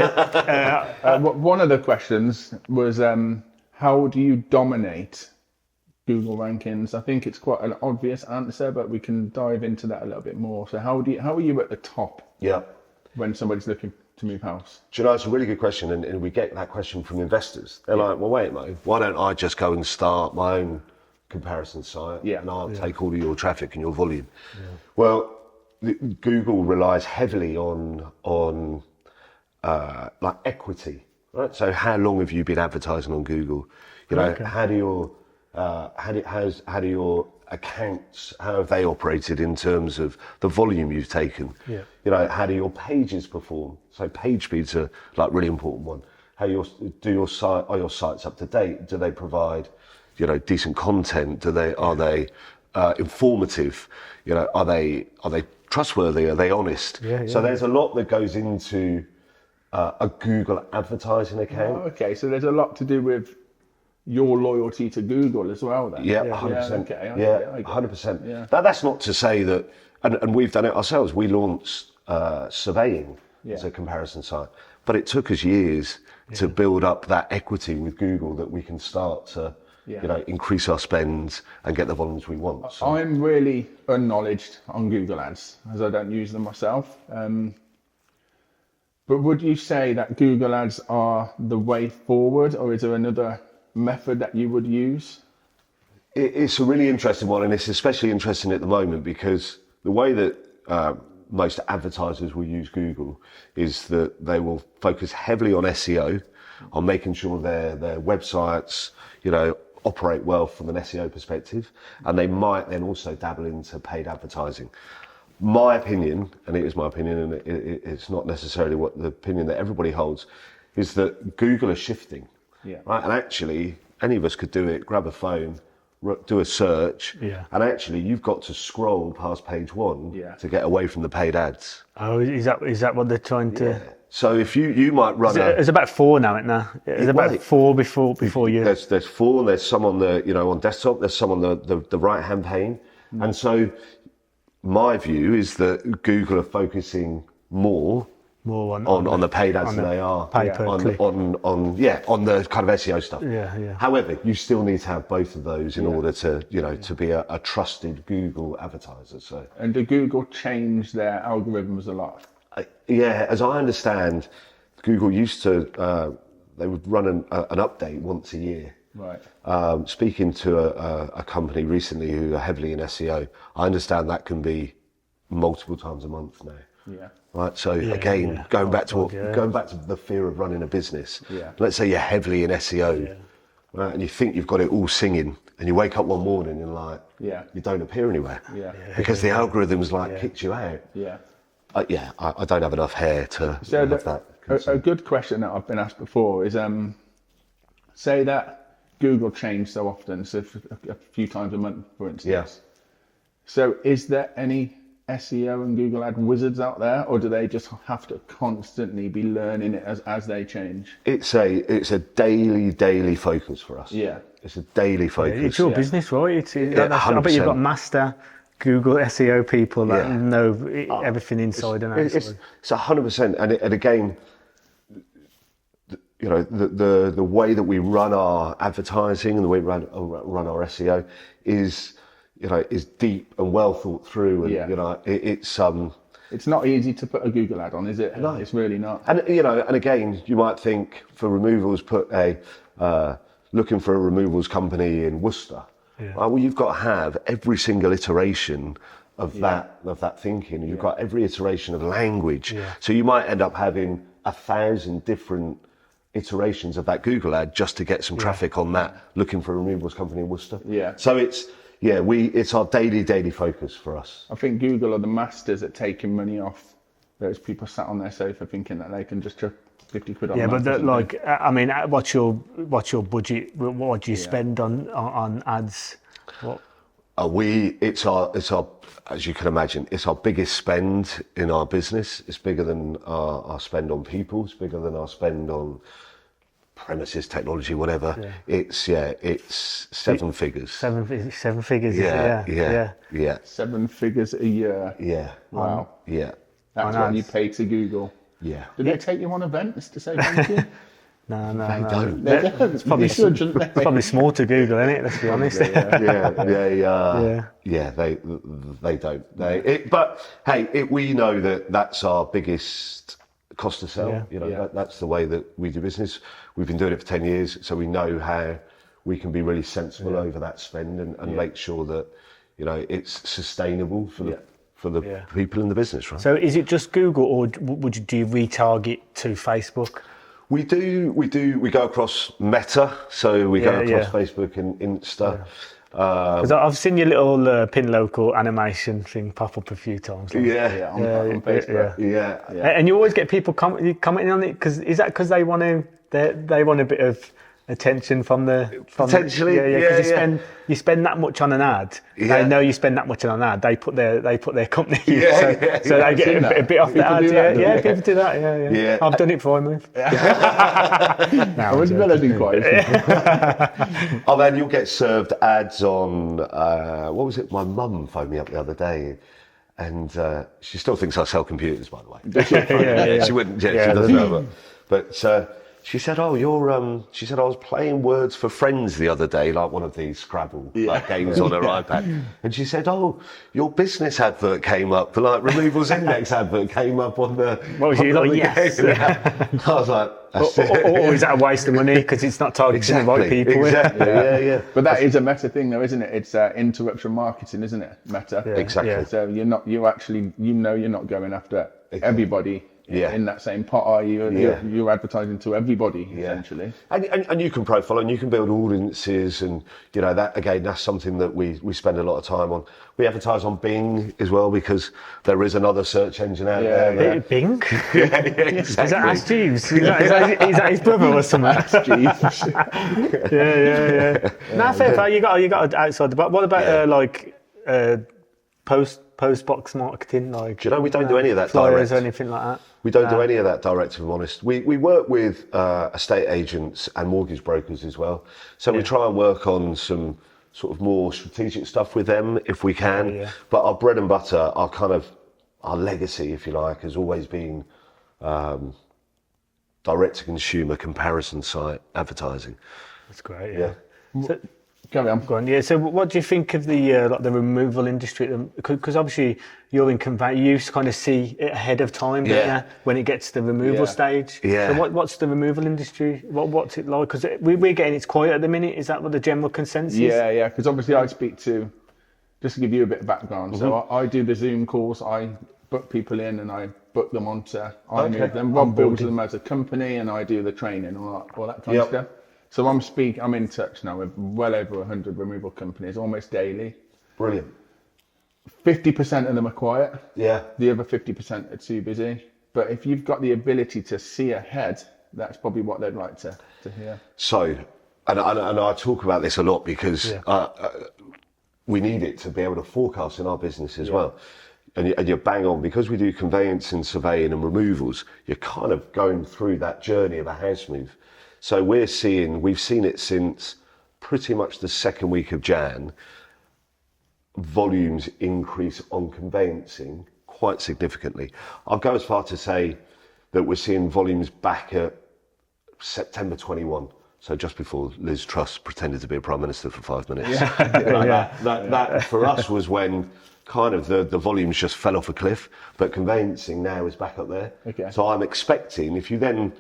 Speaker 1: One of the questions was, how do you dominate Google rankings? I think it's quite an obvious answer, but we can dive into that a little bit more. So how are you at the top?
Speaker 2: Yeah.
Speaker 1: When somebody's looking to move house?
Speaker 2: Do you know, it's a really good question, and we get that question from investors. They're like, well, wait, Mo, why don't I just go and start my own comparison site and I'll take all of your traffic and your volume? Yeah. Well, Google relies heavily on like equity, right? So how long have you been advertising on Google? How do your accounts, how have they operated in terms of the volume you've taken? Yeah. How do your pages perform? So page speeds are like really important one. Are your sites up to date? Do they provide, decent content? Are they informative? Are they trustworthy? Are they honest?
Speaker 3: Yeah.
Speaker 2: So there's a lot that goes into a Google advertising account.
Speaker 1: Oh, okay, so there's a lot to do with your loyalty to Google as well then.
Speaker 2: Yeah, 100%.
Speaker 1: Okay,
Speaker 2: 100%.
Speaker 1: Yeah.
Speaker 2: That's not to say that, and we've done it ourselves. We launched surveying as a comparison site, but it took us years to build up that equity with Google that we can start to, increase our spends and get the volumes we want. So.
Speaker 1: I'm really unknowledged on Google Ads as I don't use them myself. But would you say that Google Ads are the way forward, or is there another method that you would use?
Speaker 2: It's a really interesting one, and it's especially interesting at the moment because the way that most advertisers will use Google is that they will focus heavily on SEO, on making sure their websites, operate well from an SEO perspective, and they might then also dabble into paid advertising. My opinion, and it is my opinion, and it's not necessarily what the opinion that everybody holds, is that Google is shifting.
Speaker 1: Yeah.
Speaker 2: Right, and actually, any of us could do it. Grab a phone, do a search, and actually, you've got to scroll past page one to get away from the paid ads.
Speaker 3: Oh, is that what they're trying to?
Speaker 2: So if you might run
Speaker 3: there's about 4 now, isn't there? There's about 4 before you.
Speaker 2: There's 4. There's some on the on desktop. There's some on the right hand pane, and so my view is that Google are focusing more on the paid ads than they are on the kind of SEO stuff.
Speaker 3: Yeah.
Speaker 2: However, you still need to have both of those in order to to be a trusted Google advertiser. So.
Speaker 1: And do Google change their algorithms a lot?
Speaker 2: As I understand, Google used to they would run an update once a year.
Speaker 1: Right.
Speaker 2: Speaking to a company recently who are heavily in SEO, I understand that can be multiple times a month now.
Speaker 1: Yeah.
Speaker 2: Right. So going back to the fear of running a business.
Speaker 1: Yeah.
Speaker 2: Let's say you're heavily in SEO, right, and you think you've got it all singing, and you wake up one morning and you don't appear anywhere. Because the algorithms kicked you out.
Speaker 1: Yeah.
Speaker 2: I don't have enough hair to have that.
Speaker 1: A good question that I've been asked before is, say that Google change so often, so a few times a month, for instance.
Speaker 2: Yes.
Speaker 1: So is there any SEO and Google Ad wizards out there, or do they just have to constantly be learning it as they change?
Speaker 2: It's a daily focus for us.
Speaker 1: Yeah.
Speaker 2: It's a daily focus.
Speaker 3: It's your business, right? I bet you've got master Google SEO people that know everything inside and outside.
Speaker 2: It's 100%, and again, the way that we run our advertising and the way we run our SEO is, is deep and well thought through, and
Speaker 1: it's not easy to put a Google ad on, is it? No, it's really not.
Speaker 2: And and again, you might think for removals, put a looking for a removals company in Worcester. Yeah. Well, you've got to have every single iteration of that thinking. You've got every iteration of language. Yeah. So you might end up having 1,000 different iterations of that Google ad just to get some traffic on that, looking for a removals company in Worcester. Yeah. So it's our daily focus for us.
Speaker 1: I think Google are the masters at taking money off those people sat on their sofa thinking that they can just chuck 50 quid on.
Speaker 3: Yeah, but what's your budget? What do you spend on ads? What?
Speaker 2: It's our, as you can imagine, it's our biggest spend in our business. It's bigger than our spend on people. It's bigger than our spend on premises, technology, whatever. Yeah. It's seven figures.
Speaker 3: Seven figures.
Speaker 2: Yeah.
Speaker 1: 7 figures a year.
Speaker 2: Yeah.
Speaker 1: Wow.
Speaker 2: Yeah.
Speaker 1: That's what you pay to Google.
Speaker 2: Yeah.
Speaker 1: Did they take you on events to say thank you?
Speaker 3: No.
Speaker 2: They don't.
Speaker 1: It's probably
Speaker 3: small to Google, isn't it? Let's be honest.
Speaker 2: They don't. But hey, we know that's our biggest cost to sell. That's the way that we do business. We've been doing it for 10 years, so we know how we can be really sensible over that spend and make sure that it's sustainable for the people in the business, right?
Speaker 3: So is it just Google, or do you retarget to Facebook?
Speaker 2: We go across Meta, so we go across Facebook and Insta.
Speaker 3: Because I've seen your little pin local animation thing pop up a few times.
Speaker 1: On Facebook.
Speaker 3: Yeah. And you always get people commenting on it. Is that because they want a bit of attention from
Speaker 2: potentially?
Speaker 3: Because you spend that much on an ad. They know you spend that much on an ad. They put their company. So they get a bit off the ad. People do that. Yeah. I've done it before I moved.
Speaker 1: I was going to do quite.
Speaker 2: Oh man, you'll get served ads on what was it? My mum phoned me up the other day. And she still thinks I sell computers, by the way. She wouldn't. She doesn't know. But she said, she said, I was playing Words for Friends the other day, like one of these Scrabble games on her iPad. And she said, your business advert came up, the removals index advert came up on the...
Speaker 3: What was you like, yes?
Speaker 2: I was like...
Speaker 3: Or is that a waste of money because it's not targeting the right people?
Speaker 2: Exactly, yeah.
Speaker 1: But that is a Meta thing though, isn't it? It's interruption marketing, isn't it? Meta.
Speaker 2: Yeah. Exactly.
Speaker 1: So you're not going after everybody. In that same pot, are you? You're advertising to everybody essentially.
Speaker 2: And you can profile and you can build audiences, and that again, that's something that we spend a lot of time on. We advertise on Bing as well because there is another search engine out there.
Speaker 3: Bing?
Speaker 2: Exactly.
Speaker 3: Is that Ask Jeeves? Is that his brother or something?
Speaker 1: Ask Jeeves.
Speaker 3: No, fair play. You got outside the box. What about post box marketing?
Speaker 2: Do you know we don't do any of that
Speaker 3: flyers
Speaker 2: direct
Speaker 3: or anything like that?
Speaker 2: We don't do any of that direct, if I'm honest. We work with estate agents and mortgage brokers as well. So we try and work on some sort of more strategic stuff with them if we can. But our bread and butter, our legacy, if you like, has always been direct to consumer comparison site advertising.
Speaker 3: That's great. So,
Speaker 1: carry on.
Speaker 3: Go on. Yeah. So, what do you think of the removal industry? Because obviously you're in convey, you kind of see it ahead of time, don't you, when it gets to the removal stage.
Speaker 2: Yeah.
Speaker 3: So, what's the removal industry? What's it like? Because we're getting it's quiet at the minute. Is that what the general consensus?
Speaker 1: Yeah. Because obviously I speak to, just to give you a bit of background. So I do the Zoom calls. I book people in and I book them onto iMove. Then Rob builds them as a company, and I do the training, all that kind of stuff. So I'm in touch now with well over 100 removal companies almost daily.
Speaker 2: Brilliant.
Speaker 1: 50% of them are quiet.
Speaker 2: Yeah.
Speaker 1: The other 50% are too busy. But if you've got the ability to see ahead, that's probably what they'd like to hear.
Speaker 2: So, and I talk about this a lot because we need it to be able to forecast in our business as well. And you're bang on, because we do conveyancing, surveying and removals, you're kind of going through that journey of a house move. So we've seen it since pretty much the second week of Jan, volumes increase on conveyancing quite significantly. I'll go as far to say that we're seeing volumes back at September 21. So just before Liz Truss pretended to be a prime minister for 5 minutes. That for us was when kind of the volumes just fell off a cliff, but conveyancing now is back up there.
Speaker 1: Okay.
Speaker 2: So I'm expecting, if you then,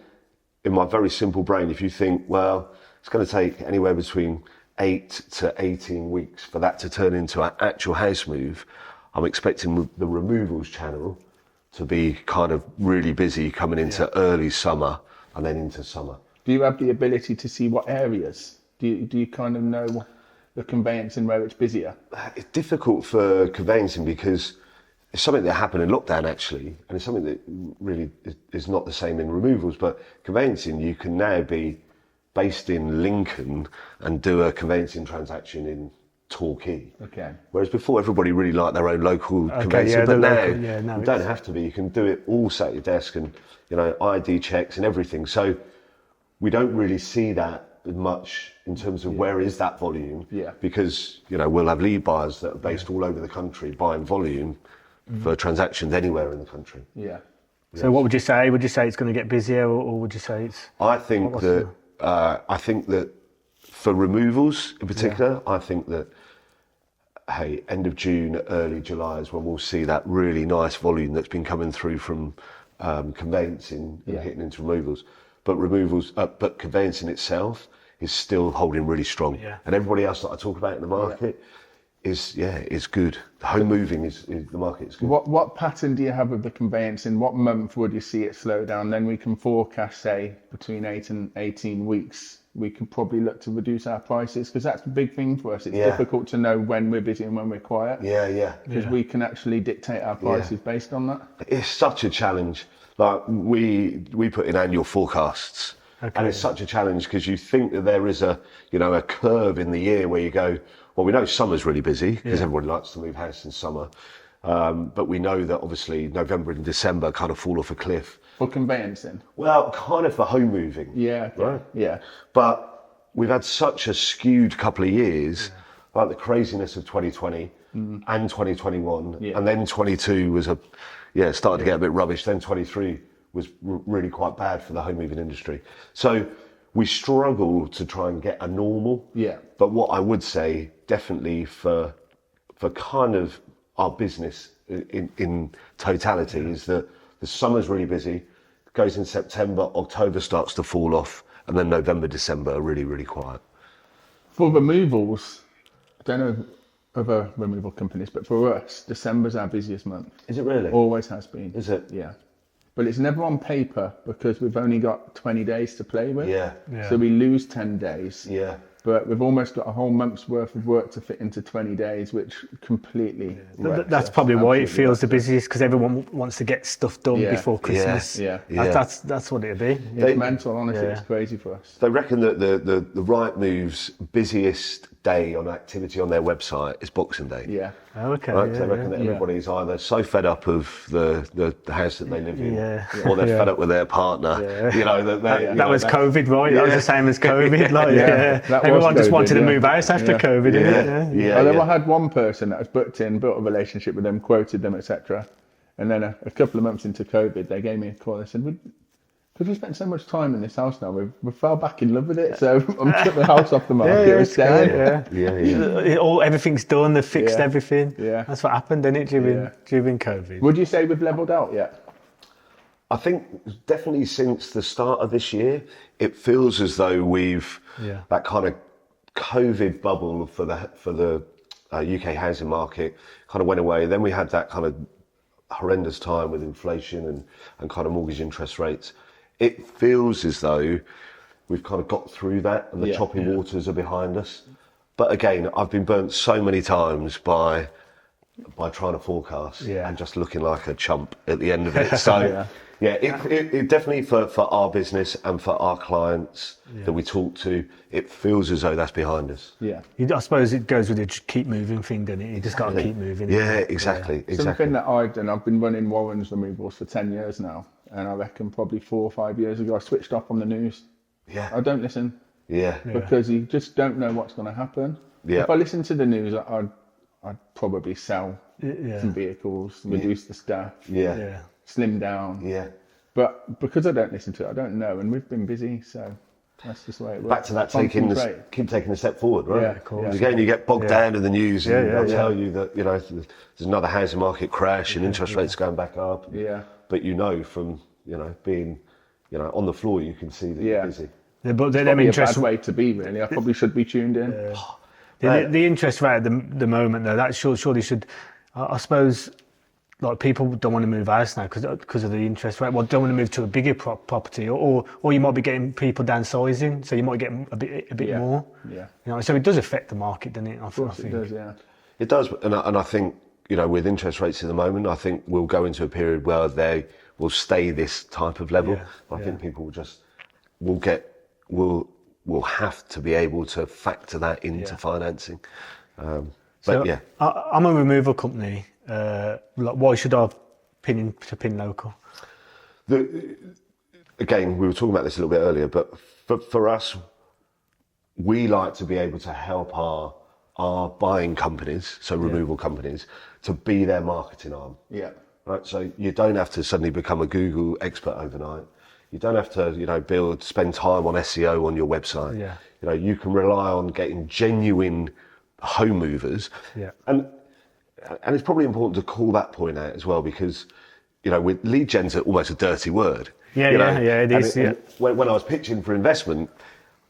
Speaker 2: in my very simple brain, if you think, well, it's going to take anywhere between 8 to 18 weeks for that to turn into an actual house move, I'm expecting the removals channel to be kind of really busy coming into early summer and then into summer.
Speaker 1: Do you have the ability to see what areas? Do you kind of know the conveyancing where it's busier?
Speaker 2: It's difficult for conveyancing because it's something that happened in lockdown actually, and it's something that really is not the same in removals, but conveyancing, you can now be based in Lincoln and do a conveyancing transaction in Torquay.
Speaker 1: Okay.
Speaker 2: Whereas before everybody really liked their own local conveyancing, but now you don't have to be. You can do it all sat at your desk and, you know, ID checks and everything. So we don't really see that much in terms of where is that volume, because, you know, we'll have lead buyers that are based all over the country buying volume for transactions anywhere in the country.
Speaker 1: Yeah.
Speaker 3: So what would you say? Would you say it's going to get busier, or would you say it's?
Speaker 2: I think that for removals in particular, I think that end of June, early July is when we'll see that really nice volume that's been coming through from conveyancing and hitting into removals. But conveyancing itself is still holding really strong.
Speaker 3: Yeah.
Speaker 2: And everybody else that I talk about in the market is good. Home moving is the market is good.
Speaker 1: What pattern do you have with the conveyancing? What month would you see it slow down? Then we can forecast, say, between 8 and 18 weeks. We could probably look to reduce our prices, because that's the big thing for us. It's difficult to know when we're busy and when we're quiet. Because we can actually dictate our prices based on that.
Speaker 2: It's such a challenge. Like we put in annual forecasts, and it's such a challenge because you think that there is a curve in the year where you go, well, we know summer's really busy because everybody likes to move house in summer, but we know that obviously November and December kind of fall off a cliff.
Speaker 1: For conveyancing?
Speaker 2: Well, kind of for home moving.
Speaker 1: Yeah.
Speaker 2: Right?
Speaker 1: Yeah.
Speaker 2: But we've had such a skewed couple of years, like the craziness of 2020 and 2021, and then 22 was started to get a bit rubbish. Then 23 was really quite bad for the home moving industry. So we struggle to try and get a normal. Yeah. But what I would say, definitely for kind of our business in totality, is that the summer's really busy, goes in September, October starts to fall off, and then November, December are really, really quiet.
Speaker 1: For removals, I don't know other removal companies, but for us, December's our busiest month.
Speaker 2: Is it really?
Speaker 1: Always has been.
Speaker 2: Is it?
Speaker 1: Yeah. But it's never on paper because we've only got 20 days to play with.
Speaker 2: Yeah.
Speaker 1: So we lose 10 days.
Speaker 2: Yeah.
Speaker 1: But we've almost got a whole month's worth of work to fit into 20 days, which completely
Speaker 3: that's probably why it feels the busiest, because everyone wants to get stuff done before Christmas. That's what it'd be.
Speaker 1: It's mental, honestly. It's crazy for us.
Speaker 2: They reckon that the Rightmove's busiest day on activity on their website is Boxing Day.
Speaker 1: Yeah.
Speaker 3: Oh, okay.
Speaker 2: Right? They reckon that everybody's either so fed up of the house that they live in, or they're fed up with their partner. You know,
Speaker 3: that was COVID, right? That was the same as COVID. Everyone just wanted to move out after COVID, didn't it?
Speaker 1: I had one person that was booked in, built a relationship with them, quoted them, etc. And then a couple of months into COVID, they gave me a call. They said, because we spent so much time in this house now, we fell back in love with it. So I'm took the house off the market.
Speaker 3: Everything's done. They've fixed everything.
Speaker 1: Yeah,
Speaker 3: that's what happened, didn't it, during COVID?
Speaker 1: Would you say we've levelled out yet?
Speaker 2: I think definitely since the start of this year, it feels as though we've that kind of COVID bubble for the UK housing market kind of went away. Then we had that kind of horrendous time with inflation and kind of mortgage interest rates. It feels as though we've kind of got through that and the choppy waters are behind us. But again, I've been burnt so many times by trying to forecast and just looking like a chump at the end of it. So it definitely for our business and for our clients that we talk to, it feels as though that's behind us.
Speaker 3: Yeah. I suppose it goes with the keep moving thing, doesn't it? You just got to keep moving.
Speaker 2: Yeah, exactly.
Speaker 1: Something that I've done, I've been running Warren's removals for 10 years now. And I reckon probably 4 or 5 years ago, I switched off on the news.
Speaker 2: Yeah.
Speaker 1: I don't listen.
Speaker 2: Yeah.
Speaker 1: Because you just don't know what's going to happen. Yeah. If I listened to the news, I'd probably sell some vehicles, reduce the staff, slim down.
Speaker 2: Yeah.
Speaker 1: But because I don't listen to it, I don't know. And we've been busy, so That's just the way it works.
Speaker 2: Back to that, keep taking a step forward, right?
Speaker 1: Yeah, of course.
Speaker 2: Again, you get bogged down in the news, and they'll tell you that there's another housing market crash and interest rates going back up.
Speaker 1: Yeah.
Speaker 2: But from being on the floor, you can see that you're busy.
Speaker 1: But it's probably a bad way to be, really. I probably should be tuned in.
Speaker 3: The interest rate at the moment, though, that surely should. I suppose, like, people don't want to move house now because of the interest rate. Well, don't want to move to a bigger property, or you might be getting people downsizing, so you might get a bit more. Yeah. So it does affect the market, doesn't it?
Speaker 1: Of course, it does. Yeah.
Speaker 2: It does, and I think with interest rates at the moment, I think we'll go into a period where they will stay this type of level. I think people will have to be able to factor that into financing. I'm a removal company. Why should I pin local? Again, we were talking about this a little bit earlier, but for us, we like to be able to help our buying companies, so removal companies, to be their marketing arm.
Speaker 1: Yeah.
Speaker 2: Right. So you don't have to suddenly become a Google expert overnight. You don't have to spend time on SEO on your website.
Speaker 3: Yeah.
Speaker 2: You can rely on getting genuine home movers.
Speaker 3: Yeah.
Speaker 2: And it's probably important to call that point out as well, because with lead gen's almost a dirty word.
Speaker 3: It is.
Speaker 2: When I was pitching for investment,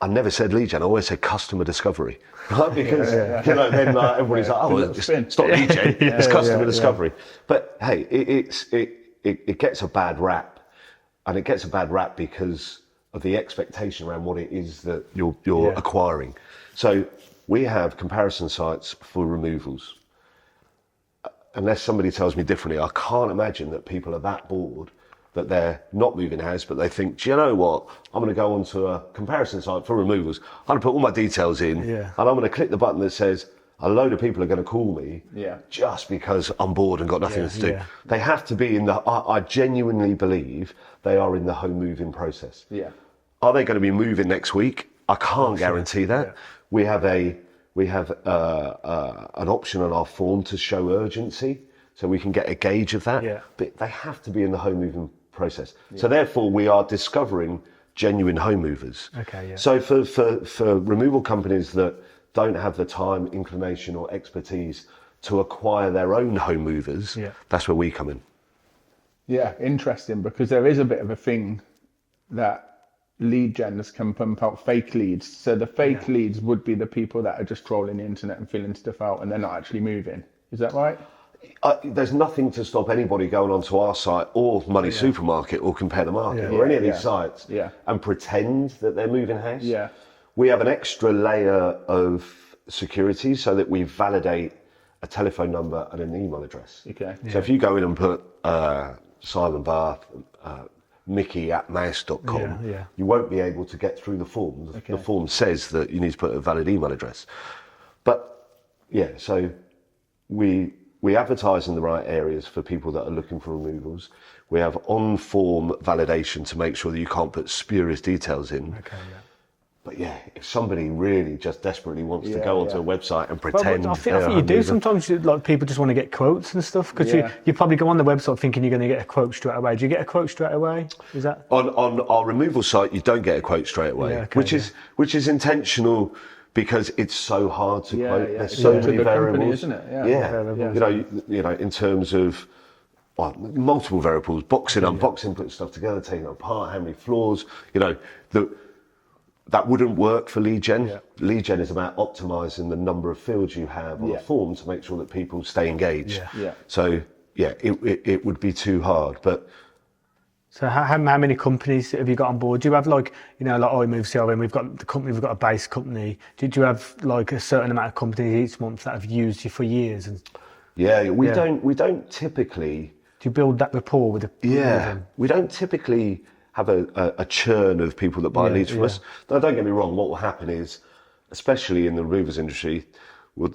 Speaker 2: I never said lead gen. I always said customer discovery, right? Because then everybody's like, "Oh, it's not lead gen; it's customer discovery." But hey, it gets a bad rap, and it gets a bad rap because of the expectation around what it is that you're acquiring. So we have comparison sites for removals. Unless somebody tells me differently, I can't imagine that people are that bored that they're not moving house, but they think, do you know what? I'm going to go onto a comparison site for removals. I'm going to put all my details in, and I'm going to click the button that says a load of people are going to call me just because I'm bored and got nothing to do. They have to be I genuinely believe they are in the home moving process.
Speaker 1: Yeah.
Speaker 2: Are they going to be moving next week? I can't guarantee that. Yeah. We have an option on our form to show urgency, so we can get a gauge of that.
Speaker 3: Yeah.
Speaker 2: But they have to be in the home moving process. Yeah. So therefore, we are discovering genuine home movers.
Speaker 3: Okay. Yeah.
Speaker 2: So for removal companies that don't have the time, inclination, or expertise to acquire their own home movers, that's where we come in.
Speaker 1: Yeah, interesting, because there is a bit of a thing that lead gens can pump out fake leads. So the fake leads would be the people that are just trolling the internet and filling stuff out, and they're not actually moving. Is that right?
Speaker 2: There's nothing to stop anybody going onto our site or Money Supermarket or Compare the Market or any of these sites and pretend that they're moving house.
Speaker 1: Yeah.
Speaker 2: We have an extra layer of security so that we validate a telephone number and an email address.
Speaker 1: Okay.
Speaker 2: So if you go in and put Simon Bath, mickey@mouse.com, you won't be able to get through the form. The form says that you need to put a valid email address. But so we advertise in the right areas for people that are looking for removals. We have on-form validation to make sure that you can't put spurious details in.
Speaker 3: Okay,
Speaker 2: But if somebody really just desperately wants to go onto a website and pretend...
Speaker 3: I think you do. Sometimes like people just want to get quotes and stuff, because you probably go on the website thinking you're going to get a quote straight away. Do you get a quote straight away? Is that...
Speaker 2: On our removal site, you don't get a quote straight away, which is intentional, because it's so hard to quote. There's so many variables,
Speaker 1: company, isn't it?
Speaker 2: In terms of multiple variables, boxing, unboxing, putting stuff together, taking it apart, how many floors, that wouldn't work for lead gen. Yeah. Lead gen is about optimizing the number of fields you have on a form to make sure that people stay engaged. So it would be too hard. But
Speaker 3: so how many companies have you got on board? Do you have like iMove CRM? We've got a base company. Do you have like a certain amount of companies each month that have used you for years? And
Speaker 2: we don't typically.
Speaker 3: Do you build that rapport with them?
Speaker 2: We don't typically have a churn of people that buy leads from us. Now, don't get me wrong, what will happen is, especially in the removals industry,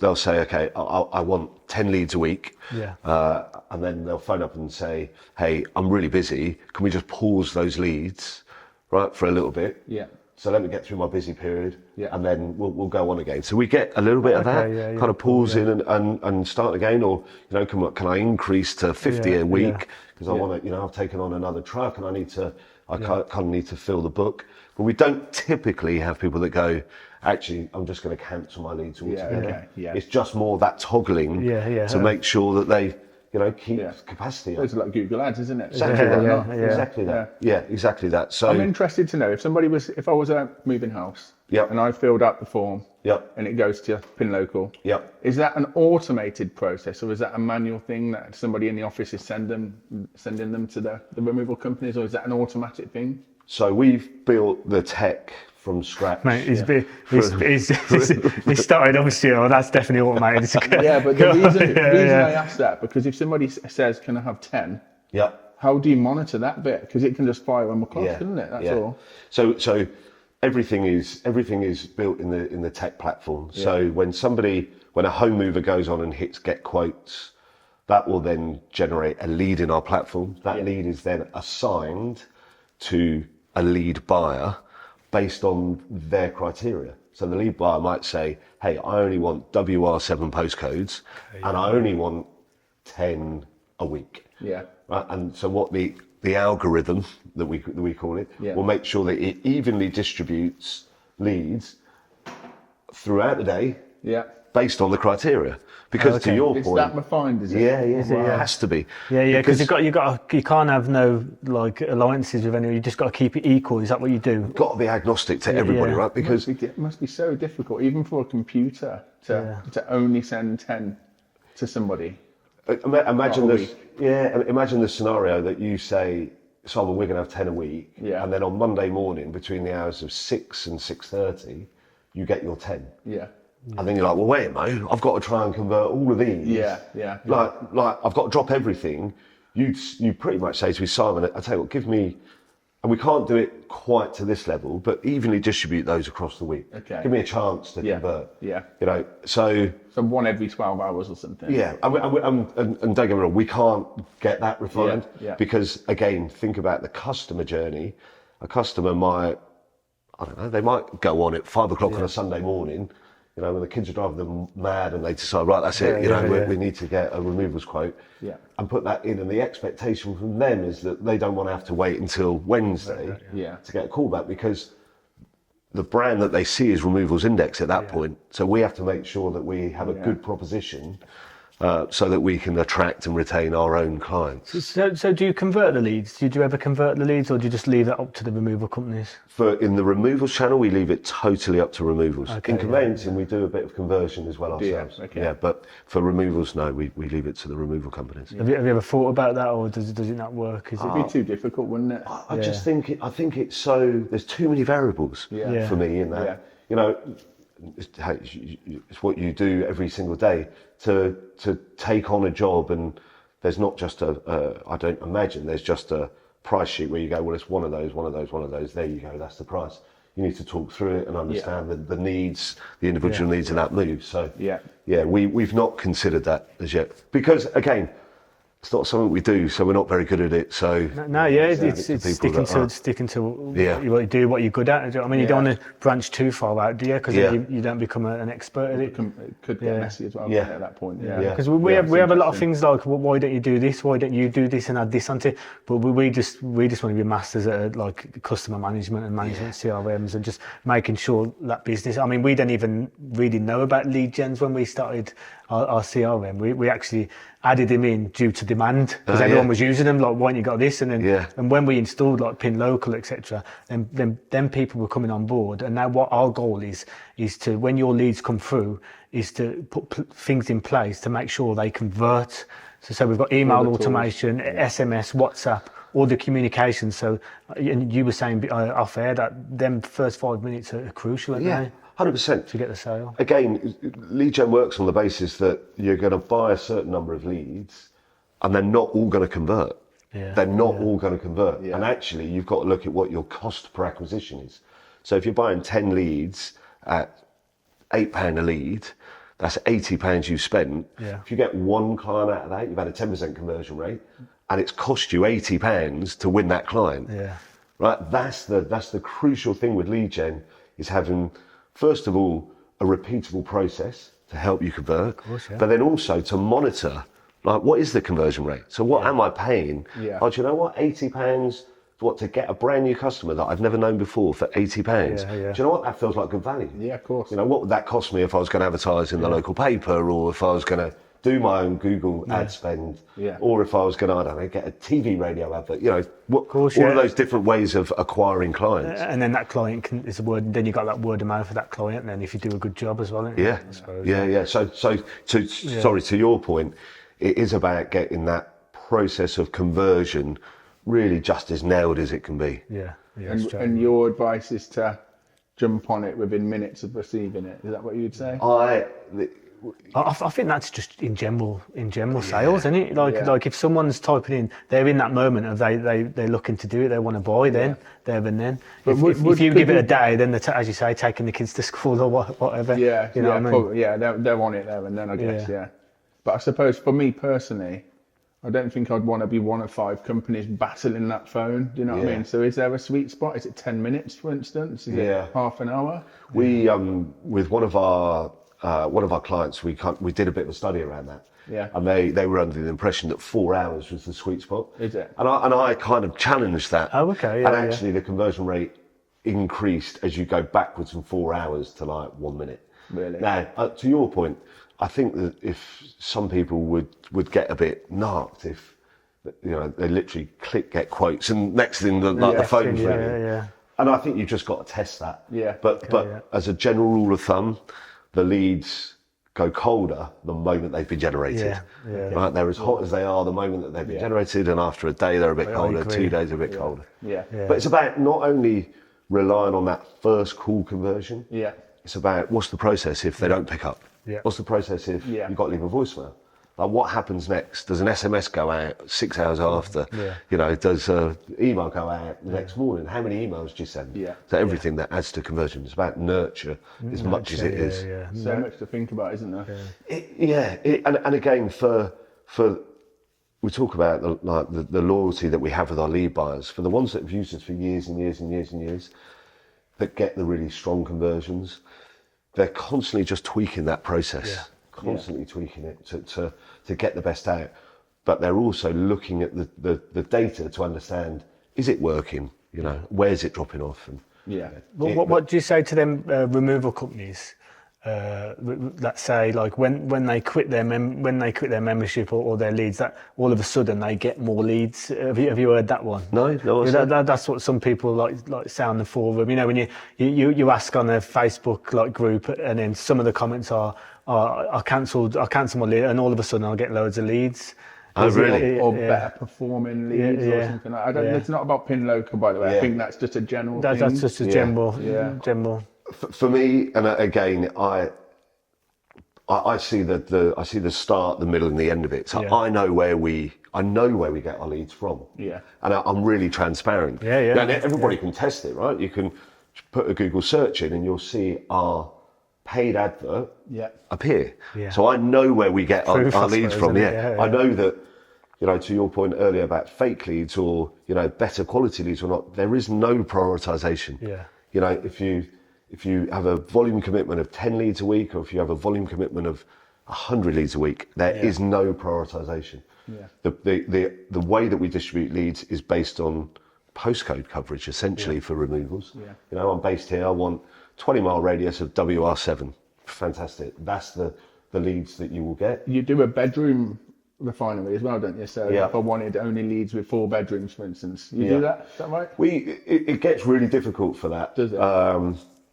Speaker 2: they'll say, okay, I want 10 leads a week. And then they'll phone up and say, hey, I'm really busy. Can we just pause those leads, right, for a little bit? So let me get through my busy period, and then we'll go on again. So we get a little bit of that, kind of pause in and start again, or can I increase to 50 a week because I want to, I've taken on another truck and I need to I kind of need to fill the book. But we don't typically have people that go, actually, I'm just going to cancel my leads altogether. It's just more that toggling to make sure that they, keep capacity up.
Speaker 1: It's like Google Ads, isn't it?
Speaker 2: Exactly that. Yeah, exactly that. So
Speaker 1: I'm interested to know if I was a moving house and I filled out the form and it goes to Pinlocal. Is that an automated process, or is that a manual thing that somebody in the office is sending them to the removal companies, or is that an automatic thing?
Speaker 2: So we've built the tech from scratch.
Speaker 3: Mate, he started obviously, that's definitely automated.
Speaker 1: Yeah, but the reason I asked that, because if somebody says, can I have 10? How do you monitor that bit? Because it can just fire on the clock, doesn't it? That's all.
Speaker 2: So everything is built in the tech platform. So when a home mover goes on and hits get quotes, that will then generate a lead in our platform. That lead is then assigned to a lead buyer based on their criteria. So the lead buyer might say, hey, I only want WR7 postcodes and I only want 10 a week. Right? And so what the algorithm that we call it will make sure that it evenly distributes leads throughout the day based on the criteria. Because to your point,
Speaker 1: it's that refined, is it?
Speaker 2: It has to be.
Speaker 3: Because you can't have no like alliances with anyone. You just got to keep it equal. Is that what you do?
Speaker 2: Got to be agnostic to everybody, right? Because
Speaker 1: it must be so difficult, even for a computer, to only send 10 to somebody.
Speaker 2: Imagine this. Imagine the scenario that you say, Simon, we're going to have 10 a week, and then on Monday morning between the hours of 6 and 6:30, you get your 10. And then you're like, well, wait, Mo, I've got to try and convert all of these. Like I've got to drop everything. You pretty much say to me, Simon, I tell you what, give me, and we can't do it quite to this level, but evenly distribute those across the week. Give me a chance to convert. So
Speaker 1: one every 12 hours or something.
Speaker 2: And don't get me wrong, we can't get that refined because, again, think about the customer journey. A customer might, I don't know, they might go on at 5 o'clock on a Sunday morning, when the kids are driving them mad and they decide, right, that's it, we need to get a removals quote and put that in. And the expectation from them is that they don't want to have to wait until Wednesday to get a call back, because the brand that they see is Removals Index at that point. So we have to make sure that we have a good proposition so that we can attract and retain our own clients.
Speaker 3: So do you convert the leads? Did you ever convert the leads, or do you just leave that up to the removal companies?
Speaker 2: In the removals channel, we leave it totally up to removals. In conveyancing, we do a bit of conversion as well ourselves. But for removals, no, we leave it to the removal companies.
Speaker 3: Have you ever thought about that, or does it not work? It'd
Speaker 1: be too difficult, wouldn't it?
Speaker 2: I just think it's so, there's too many variables for me in that. It's what you do every single day to take on a job, and there's not just I don't imagine there's just a price sheet where you go, well, it's one of those, there you go, that's the price. You need to talk through it and understand the needs, the individual needs in that move. So we've not considered that as yet, because again, it's not something we do, so we're not very good at it. So
Speaker 3: it's sticking to what you do, what you're good at. I mean, you don't want to branch too far out, do you? Because you don't become an expert at it.
Speaker 1: It could get messy as well at that point.
Speaker 3: Because we have a lot of things like, well, why don't you do this? Why don't you do this and add this onto it? But we just want to be masters at like customer management and management CRMs and just making sure that business. I mean, we didn't even really know about lead gens when we started our CRM. We actually added them in due to demand, because everyone was using them. Like, why don't you got this? And then and when we installed like Pinlocal, etc., then people were coming on board. And now what our goal is to, when your leads come through, is to put things in place to make sure they convert. So we've got email automation, SMS, WhatsApp, all the communication. So, and you were saying off air that them first 5 minutes are crucial, aren't they?
Speaker 2: 100%.
Speaker 3: To get the sale.
Speaker 2: Again, lead gen works on the basis that you're going to buy a certain number of leads and they're not all going to convert. They're not all going to convert. And actually, you've got to look at what your cost per acquisition is. So if you're buying 10 leads at £8 a lead, that's £80 you've spent. If you get one client out of that, you've had a 10% conversion rate, and it's cost you £80 to win that client. Right? That's the crucial thing with lead gen, is having, first of all, a repeatable process to help you convert, but then also to monitor, like, what is the conversion rate? So what am I paying? Oh, do you know what? £80 to get a brand new customer that I've never known before for £80.
Speaker 3: Yeah, yeah.
Speaker 2: Do you know what? That feels like good value.
Speaker 1: Yeah, of course.
Speaker 2: You know, what would that cost me if I was going to advertise in the local paper, or if I was going to do my own Google ad spend, or if I was going to, I don't know, get a TV radio advert, you know, all of those different ways of acquiring clients.
Speaker 3: And then that client is a word, then you got that word of mouth for that client, and then if you do a good job as well.
Speaker 2: Yeah, yeah. So sorry, to your point, it is about getting that process of conversion really just as nailed as it can be.
Speaker 3: Yeah.
Speaker 1: And your advice is to jump on it within minutes of receiving it. Is that what you'd say?
Speaker 3: I think that's just in general sales, isn't it? Like if someone's typing in, they're in that moment of they're looking to do it, they want to buy, then there and then. But if you give it a day, then as you say, taking the kids to school or whatever.
Speaker 1: Yeah,
Speaker 3: you know what I mean?
Speaker 1: Yeah, they're on it there and then, I guess. Yeah. But I suppose for me personally, I don't think I'd want to be one of 5 companies battling that phone. Do you know what I mean? So is there a sweet spot? Is it 10 minutes, for instance? Is it half an hour?
Speaker 2: We with one of our clients, we did a bit of a study around that.
Speaker 1: Yeah.
Speaker 2: And they were under the impression that 4 hours was the sweet spot.
Speaker 1: Is it?
Speaker 2: And I kind of challenged that.
Speaker 3: Oh, okay.
Speaker 2: And actually the conversion rate increased as you go backwards from 4 hours to like 1 minute.
Speaker 1: Really?
Speaker 2: Now, to your point, I think that if some people would get a bit narked if, you know, they literally get quotes and next thing the phone's ringing.
Speaker 3: Yeah.
Speaker 2: And I think you've just got to test that.
Speaker 1: Yeah.
Speaker 2: But as a general rule of thumb, the leads go colder the moment they've been generated. Right? They're as hot as they are the moment that they've been generated, and after a day they're a bit colder, 2 days a bit colder.
Speaker 1: Yeah.
Speaker 2: But it's about not only relying on that first call conversion.
Speaker 1: Yeah.
Speaker 2: It's about what's the process if they don't pick up.
Speaker 3: Yeah.
Speaker 2: What's the process if you've got to leave a voicemail? Like, what happens next? Does an SMS go out 6 hours after? You know, does an email go out the next morning? How many emails do you send? So everything that adds to conversion is about nurture as much as it is.
Speaker 1: So much to think about, isn't there?
Speaker 2: And again, for we talk about the loyalty that we have with our lead buyers. For the ones that have used us for years and years and years and years, that get the really strong conversions, they're constantly just tweaking that process. Constantly tweaking it to get the best out, but they're also looking at the data to understand, is it working? You know, where's it dropping off? And
Speaker 3: what do you say to them removal companies that say, like, when they quit their membership or their leads, that all of a sudden they get more leads? Have you heard that one?
Speaker 2: No.
Speaker 3: That's what some people like say on the forum. You know, when you ask on a Facebook group, and then some of the comments are, I cancelled my lead, and all of a sudden I'll get loads of leads.
Speaker 2: Oh, really?
Speaker 1: Or better performing leads or something like that. It's not about pin local, by the way. I think that's just a general thing.
Speaker 3: That's just a general.
Speaker 2: For me, and again, I see the start, the middle, and the end of it. So I know where we get our leads from. Yeah. And I'm really transparent.
Speaker 3: Yeah.
Speaker 2: And everybody can test it, right? You can put a Google search in, and you'll see our paid advert appear. Yeah. So I know where we get our leads from. I know that, you know, to your point earlier about fake leads or, you know, better quality leads or not, there is no prioritization.
Speaker 3: Yeah.
Speaker 2: You know, if you have a volume commitment of 10 leads a week, or if you have a volume commitment of 100 leads a week, there is no prioritization. Yeah. The way that we distribute leads is based on postcode coverage, essentially, for removals. Yeah. You know, I'm based here, I want 20-mile radius of WR7. Fantastic. That's the leads that you will get.
Speaker 1: You do a bedroom refinery as well, don't you? So if I wanted only leads with 4 bedrooms, for instance, you do that? Is that right?
Speaker 2: It gets really difficult for that.
Speaker 1: Does it?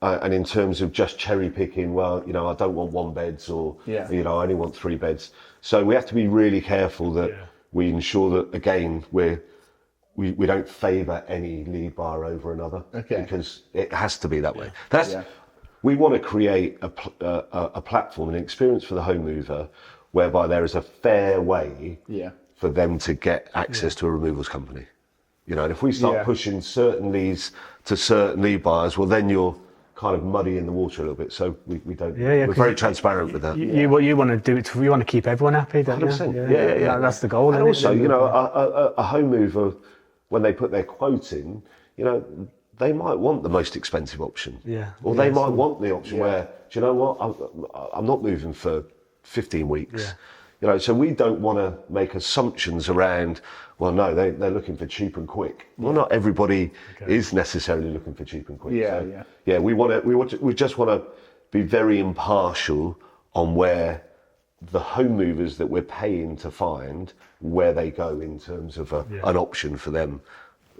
Speaker 2: And in terms of just cherry picking, well, you know, I don't want 1 beds, or you know, I only want 3 beds. So we have to be really careful that we ensure that, again, we don't favour any lead buyer over another, because it has to be that way. We want to create a platform, an experience for the home mover, whereby there is a fair way for them to get access to a removals company. You know, and if we start pushing certain leads to certain lead buyers, well, then you're kind of muddying the water a little bit. So we don't. We're very transparent with that.
Speaker 3: What you want to do, you want to keep everyone happy, don't you?
Speaker 2: 100%. Yeah.
Speaker 3: That's the goal.
Speaker 2: And also, you know, a home mover, when they put their quote in, you know, they might want the most expensive option. Or they might want the option where, do you know what, I'm not moving for 15 weeks. You know, so we don't want to make assumptions around, well, no, they're looking for cheap and quick. Well, not everybody is necessarily looking for cheap and quick. Yeah, we just want to be very impartial on where the home movers that we're paying to find, where they go in terms of an option for them,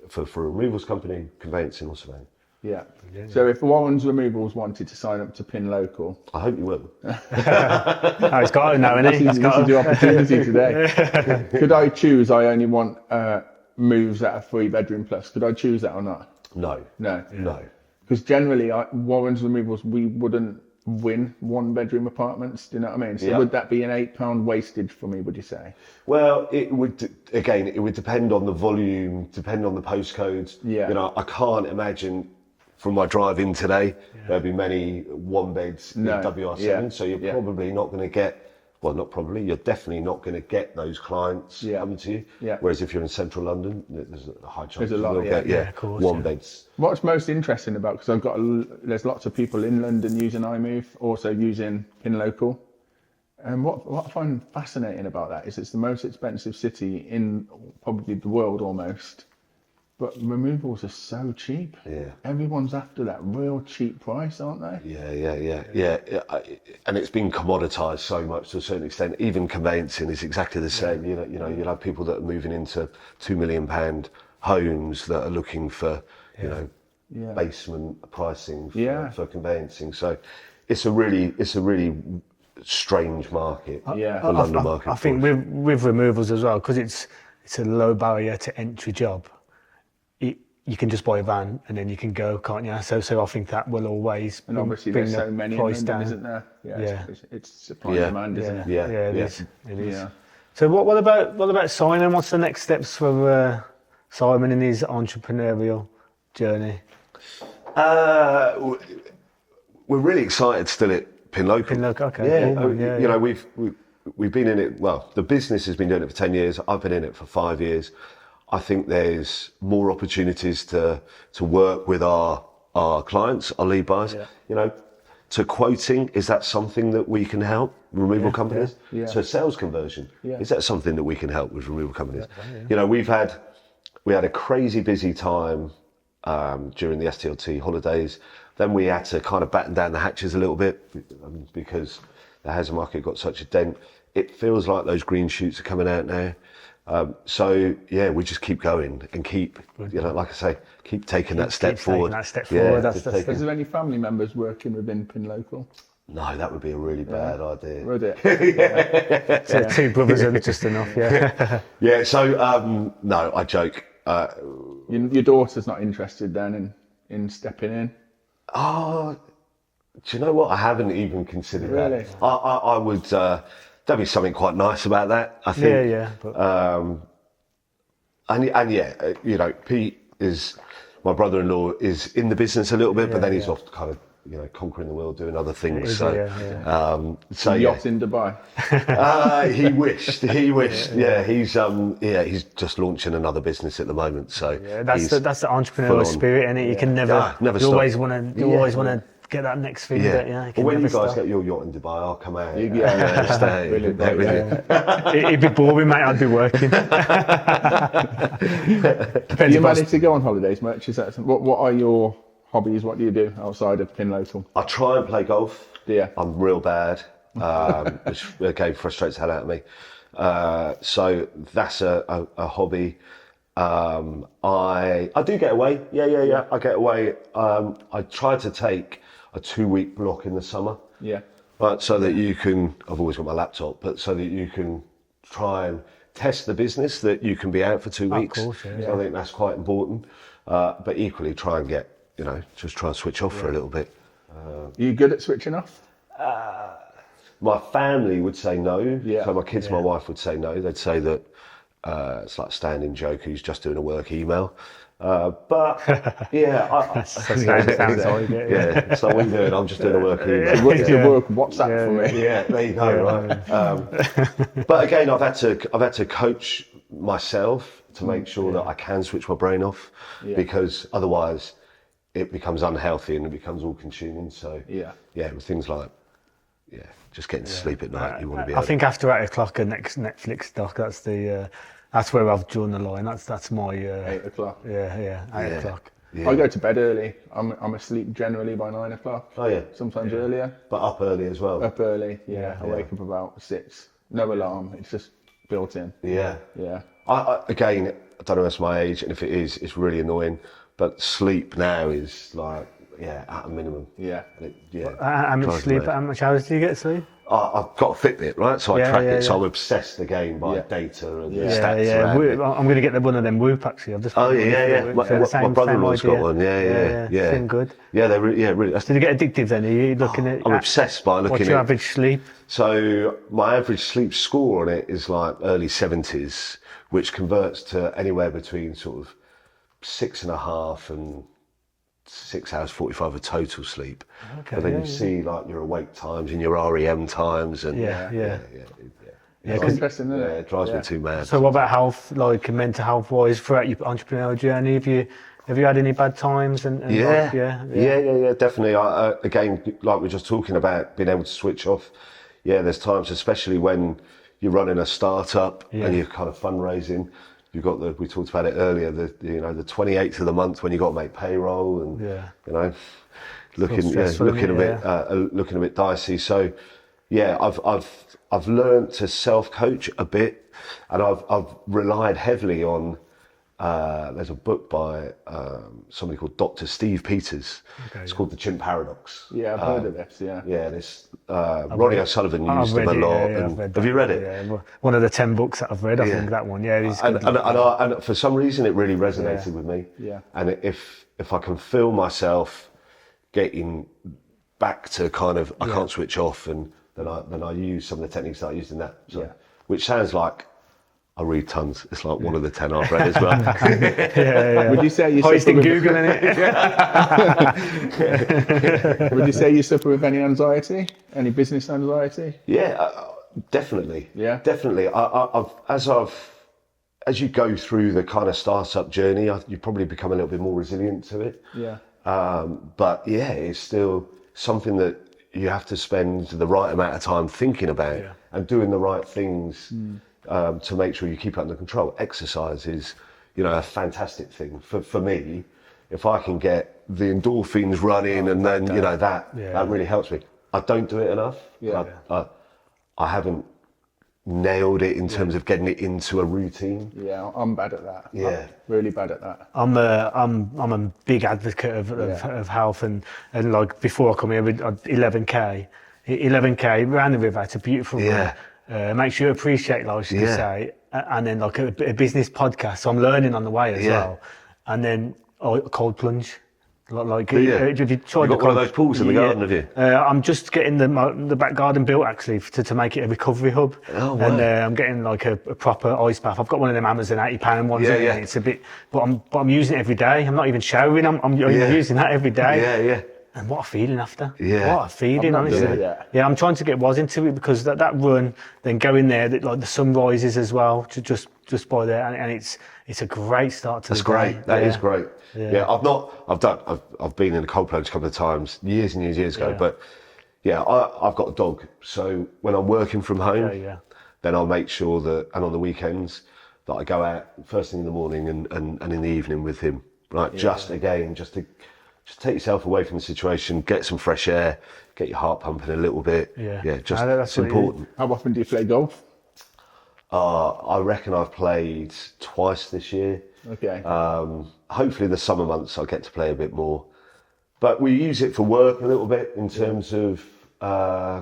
Speaker 2: for a removals company, conveyancing or surveying.
Speaker 1: Yeah. So if Warren's Removals wanted to sign up to Pin Local,
Speaker 2: I hope you will.
Speaker 3: Oh, he's got to know, isn't he?
Speaker 1: this is your opportunity today. Could I choose? I only want moves that are 3-bedroom plus. Could I choose that or not?
Speaker 2: No.
Speaker 1: Because generally, Warren's Removals, we wouldn't win 1-bedroom apartments. Do you know what I mean? So would that be an £8 wastage for me? Would you say?
Speaker 2: Well, it would depend on the volume, depend on the postcodes.
Speaker 1: Yeah.
Speaker 2: You know, I can't imagine from my drive in today there'll be many 1-beds in WR7. So you're probably not going to get. Well, not probably. You're definitely not going to get those clients coming to you. Yeah. Whereas if you're in central London, there's a high chance you will get 1-beds.
Speaker 1: What's most interesting about, because there's lots of people in London using iMove, also using Pin Local. And what I find fascinating about that is it's the most expensive city in probably the world almost. But removals are so cheap.
Speaker 2: Yeah.
Speaker 1: Everyone's after that real cheap price, aren't they?
Speaker 2: Yeah. And it's been commoditized so much to a certain extent. Even conveyancing is exactly the same. You know, you'll have people that are moving into £2 million homes that are looking for, basement pricing for conveyancing. So it's a really strange market. The London market.
Speaker 3: I think with removals as well, because it's a low barrier to entry job. You can just buy a van and then you can go, can't you? So I think that will always
Speaker 1: and obviously
Speaker 3: bring
Speaker 1: there's so many in London,
Speaker 3: down.
Speaker 1: Isn't there? It's supply and demand, isn't it?
Speaker 3: Yeah, it is. Yeah. So what about Simon? What's the next steps for Simon in his entrepreneurial journey?
Speaker 2: We're really excited still at Pin Local.
Speaker 3: Pin Local, okay.
Speaker 2: You know, we've been in it. Well, the business has been doing it for 10 years. I've been in it for 5 years. I think there's more opportunities to work with our clients, our lead buyers. You know, to quoting, is that something that we can help removal companies? To sales conversion, is that something that we can help with removal companies? You know, we had a crazy busy time during the STLT holidays. Then we had to kind of batten down the hatches a little bit because the housing market got such a dent. It feels like those green shoots are coming out now. We just keep going and keep, like I say, keep taking that step forward.
Speaker 1: Is there any family members working within Pin Local?
Speaker 2: No, that would be a really bad idea.
Speaker 1: Would it?
Speaker 3: So 2 brothers are just enough,
Speaker 2: So, no, I joke.
Speaker 1: Your daughter's not interested then in stepping in?
Speaker 2: Oh, do you know what? I haven't even considered that. I would... there'd be something quite nice about that, I think. But... Pete is, my brother-in-law, is in the business a little bit, but then he's off kind of, conquering the world, doing other things.
Speaker 1: Yacht in Dubai.
Speaker 2: He wished. He's just launching another business at the moment. So
Speaker 3: that's the entrepreneurial spirit, and you can never
Speaker 2: stop.
Speaker 3: Always want to get that next thing. But
Speaker 2: when you guys get your yacht in Dubai, I'll come out.
Speaker 3: It'd be boring, mate. I'd be working.
Speaker 1: Do you manage to go on holidays much? Is that what are your hobbies? What do you do outside of Pin Local?
Speaker 2: I try and play golf.
Speaker 1: Yeah,
Speaker 2: I'm real bad, which frustrates the hell out of me. So that's a hobby. I do get away. I get away. I try to take a 2-week block in the summer. But so that you can, I've always got my laptop, but so that you can try and test the business, that you can be out for 2 weeks.
Speaker 3: Of course,
Speaker 2: So I think that's quite important. But equally try and get, just try and switch off for a little bit.
Speaker 1: Are you good at switching off?
Speaker 2: My family would say no. So my kids, my wife would say no. They'd say that it's like a standing joke who's just doing a work email. But
Speaker 3: sounds like it.
Speaker 2: It's like, what are you doing? I'm just doing a work email.
Speaker 1: It's your work WhatsApp for me.
Speaker 2: There you go, right? But again, I've had to coach myself to make sure that I can switch my brain off, because otherwise it becomes unhealthy and it becomes all consuming. So with things like just getting to sleep at night. You want to be.
Speaker 3: I think after 8 o'clock, a next Netflix doc. That's where I've drawn the line. That's my
Speaker 1: 8 o'clock.
Speaker 3: Yeah, 8 o'clock.
Speaker 1: Yeah. I go to bed early. I'm asleep generally by 9 o'clock.
Speaker 2: Oh yeah.
Speaker 1: Sometimes earlier.
Speaker 2: But up early as well.
Speaker 1: Up early. Yeah. I wake up about 6. No alarm. It's just built in.
Speaker 2: Yeah.
Speaker 1: Yeah.
Speaker 2: Again, I don't know if it's my age, and if it is, it's really annoying. But sleep now is like, at a minimum.
Speaker 1: Yeah.
Speaker 3: How much hours do you get sleep?
Speaker 2: I've got a Fitbit, right? So I track it. So I'm obsessed again by data and stats around it.
Speaker 3: I'm going to get one of them Whoop actually. I've just
Speaker 2: My brother-in-law's got one. Yeah.
Speaker 3: Seem good.
Speaker 2: Yeah, they really.
Speaker 3: Did you get addictive then? Are you looking at?
Speaker 2: I'm obsessed by looking at.
Speaker 3: What's your average sleep?
Speaker 2: So my average sleep score on it is like early 70s, which converts to anywhere between sort of 6.5 and 6 hours 45 of total sleep. Okay, but then you see like your awake times and your REM times, and
Speaker 1: it's interesting, isn't it?
Speaker 2: It drives me too mad.
Speaker 3: So what about health, like mental health wise, throughout your entrepreneurial journey? Have you had any bad times?
Speaker 2: Definitely. Again, like we were just talking about, being able to switch off. Yeah, there's times, especially when you're running a startup and you're kind of fundraising. You've got we talked about it earlier, the 28th of the month when you got to make payroll and looking a bit dicey. So I've learned to self-coach a bit, and I've relied heavily on. There's a book by somebody called Dr. Steve Peters. It's called The Chimp Paradox.
Speaker 1: Yeah, I've heard of this. Yeah.
Speaker 2: Yeah, this Ronnie O'Sullivan used them a lot. Have you read it?
Speaker 3: Yeah, one of the 10 books that I've read. I think that one. Yeah, it is good.
Speaker 2: And for some reason, it really resonated with me.
Speaker 1: Yeah.
Speaker 2: And if I can feel myself getting back to kind of I can't switch off, and then I use some of the techniques that I used in that. So, which sounds like. I read tons. It's like one of the 10 I've read as well.
Speaker 1: Would you say you
Speaker 3: suffer with Googling
Speaker 2: it?
Speaker 1: Would you say you suffer with any anxiety? Any business anxiety?
Speaker 2: Yeah, definitely.
Speaker 1: Yeah,
Speaker 2: definitely. As you go through the kind of startup journey, you probably become a little bit more resilient to it.
Speaker 1: Yeah.
Speaker 2: But it's still something that you have to spend the right amount of time thinking about and doing the right things. To make sure you keep it under control. Exercise is, a fantastic thing for me. If I can get the endorphins running, and then that really helps me. I don't do it enough. I haven't nailed it in terms of getting it into a routine.
Speaker 1: Yeah, I'm bad at that.
Speaker 2: Yeah,
Speaker 1: I'm really bad at that.
Speaker 3: I'm a big advocate of health, and like before I come here, 11k around the river. It's a beautiful run. Makes you appreciate life, should you say, and then like a business podcast. So I'm learning on the way as well, and then a cold plunge. Have you tried
Speaker 2: got one of those pools in the garden, have you?
Speaker 3: I'm just getting the back garden built actually to make it a recovery hub.
Speaker 2: Oh, wow.
Speaker 3: And I'm getting like a proper ice bath. I've got one of them Amazon £80 ones. It's a bit, but I'm using it every day. I'm not even showering. I'm using that every day.
Speaker 2: Yeah.
Speaker 3: And what a feeling after.
Speaker 2: Yeah.
Speaker 3: What a feeling, honestly. Yeah, I'm trying to get Woz into it, because that run, then go in there, like the sun rises as well, just by there, and it's a great start to the day.
Speaker 2: That's great. That is great. Yeah, I've been in a cold plunge a couple of times, years and years ago, but I've got a dog. So when I'm working from home, then I'll make sure that, and on the weekends, that I go out first thing in the morning and in the evening with him, right? Just to take yourself away from the situation, get some fresh air, get your heart pumping a little bit. It's important.
Speaker 1: How often do you play golf?
Speaker 2: I reckon I've played twice this year.
Speaker 1: Okay.
Speaker 2: Hopefully in the summer months I'll get to play a bit more. But we use it for work a little bit in terms of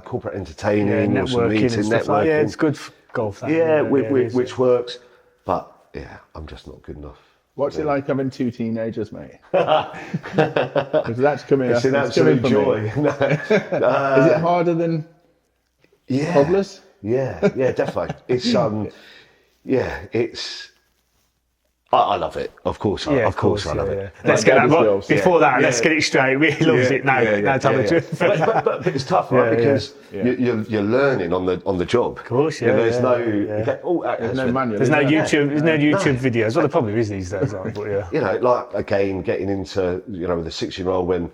Speaker 2: corporate entertaining, or some meeting, networking.
Speaker 3: It's good for golf.
Speaker 2: Which works. But I'm just not good enough.
Speaker 1: What's it like having 2 teenagers, mate? Because that's coming.
Speaker 2: It's an absolute joy.
Speaker 1: Is it harder than toddlers?
Speaker 2: Yeah, definitely. It's it's. I love it. Of course, I love it.
Speaker 3: Let's get that. Before that, let's get it straight. We loves it now.
Speaker 2: But it's tough, right? Because you're learning on the job.
Speaker 3: Of course,
Speaker 1: There's no manual.
Speaker 3: There's no YouTube. There's no YouTube videos. Well, there probably is these days. But
Speaker 2: like again, getting into with a 6-year-old when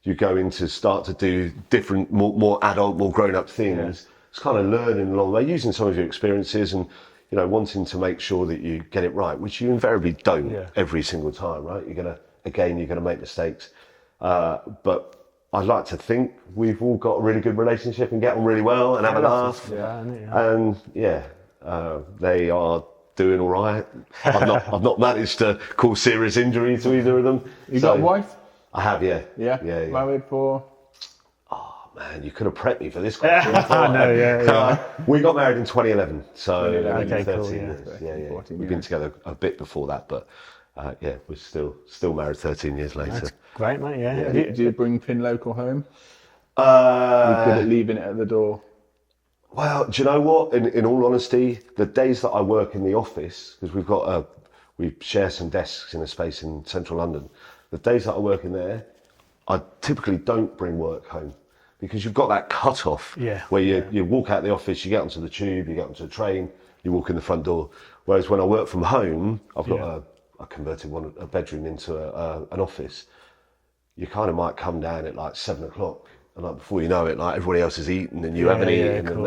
Speaker 2: you go into start to do different, more adult, more grown-up things. It's kind of learning along the way, using some of your experiences and, you know, wanting to make sure that you get it right, which you invariably don't every single time, right? You're gonna make mistakes. But I'd like to think we've all got a really good relationship and get on really well and have a laugh. And they are doing all right. I've not managed to cause serious injury to either of them.
Speaker 1: You got a wife?
Speaker 2: I have, yeah.
Speaker 1: Yeah. Married for?
Speaker 2: Oh man, you could have prepped me for this question. We got married in 2011, so 13
Speaker 3: cool,
Speaker 2: years. Yeah.
Speaker 1: 14
Speaker 2: We've been together a bit before that, but we're still married 13 years later.
Speaker 3: That's great, mate. Yeah.
Speaker 1: Do you bring Pin Local home? You're good at leaving it at the door.
Speaker 2: Well, do you know what? In all honesty, the days that I work in the office, because we share some desks in a space in central London. The days that I work in there, I typically don't bring work home because you've got that cut off where you walk out the office, you get onto the tube, you get onto the train, you walk in the front door. Whereas when I work from home, I've got I converted a bedroom into an office. You kind of might come down at like 7 o'clock. And like before you know it, like everybody else has eaten and you haven't eaten, and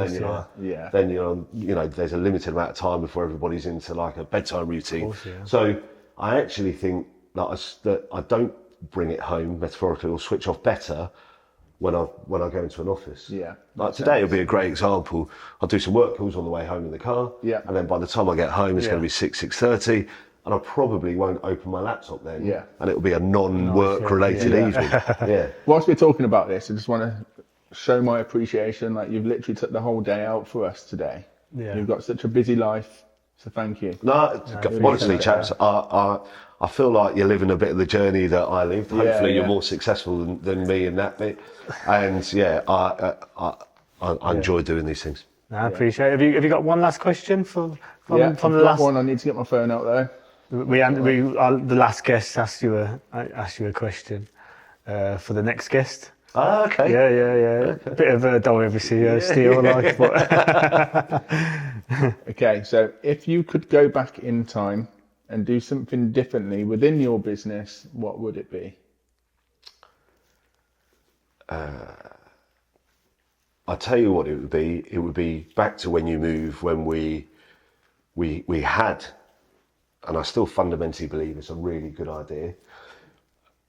Speaker 2: then you know there's a limited amount of time before everybody's into like a bedtime routine. So I actually think that I don't bring it home metaphorically or switch off better when I go into an office. Like today it'll be a great example. I'll do some work calls on the way home in the car, and then by the time I get home it's going to be 6:30. And I probably won't open my laptop then. And it'll be a non-work related evening.
Speaker 1: Whilst we're talking about this, I just want to show my appreciation. Like you've literally took the whole day out for us today. You've got such a busy life. So thank you.
Speaker 2: No, honestly, chaps, I feel like you're living a bit of the journey that I lived. Hopefully you're more successful than me in that bit. And I enjoy doing these things.
Speaker 3: I appreciate it. Have you got one last question from the last
Speaker 1: one? I need to get my phone out though.
Speaker 3: The last guest asked you a question for the next guest.
Speaker 2: Ah, okay.
Speaker 3: Yeah. A bit of a don't steal life, but
Speaker 1: okay. So if you could go back in time and do something differently within your business, what would it be?
Speaker 2: I'll tell you what it would be. It would be back to when you move, when we had. And I still fundamentally believe it's a really good idea.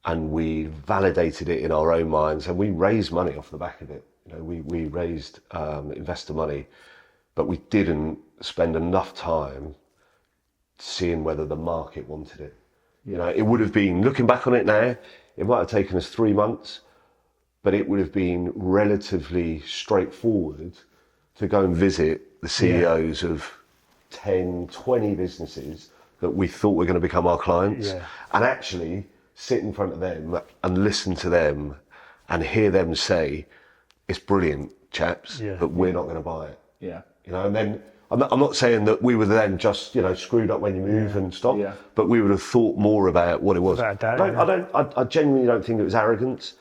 Speaker 2: And we validated it in our own minds and we raised money off the back of it. You know, we raised investor money, but we didn't spend enough time seeing whether the market wanted it. You know, it would have been, looking back on it now, it might have taken us 3 months, but it would have been relatively straightforward to go and visit the CEOs of 10, 20 businesses that we thought were going to become our clients, and actually sit in front of them and listen to them and hear them say, it's brilliant, chaps, but we're not going to buy it. You know, and then I'm not saying that we were then just, you know, screwed up when you move and stop, but we would have thought more about what it was. I genuinely don't think it was arrogance.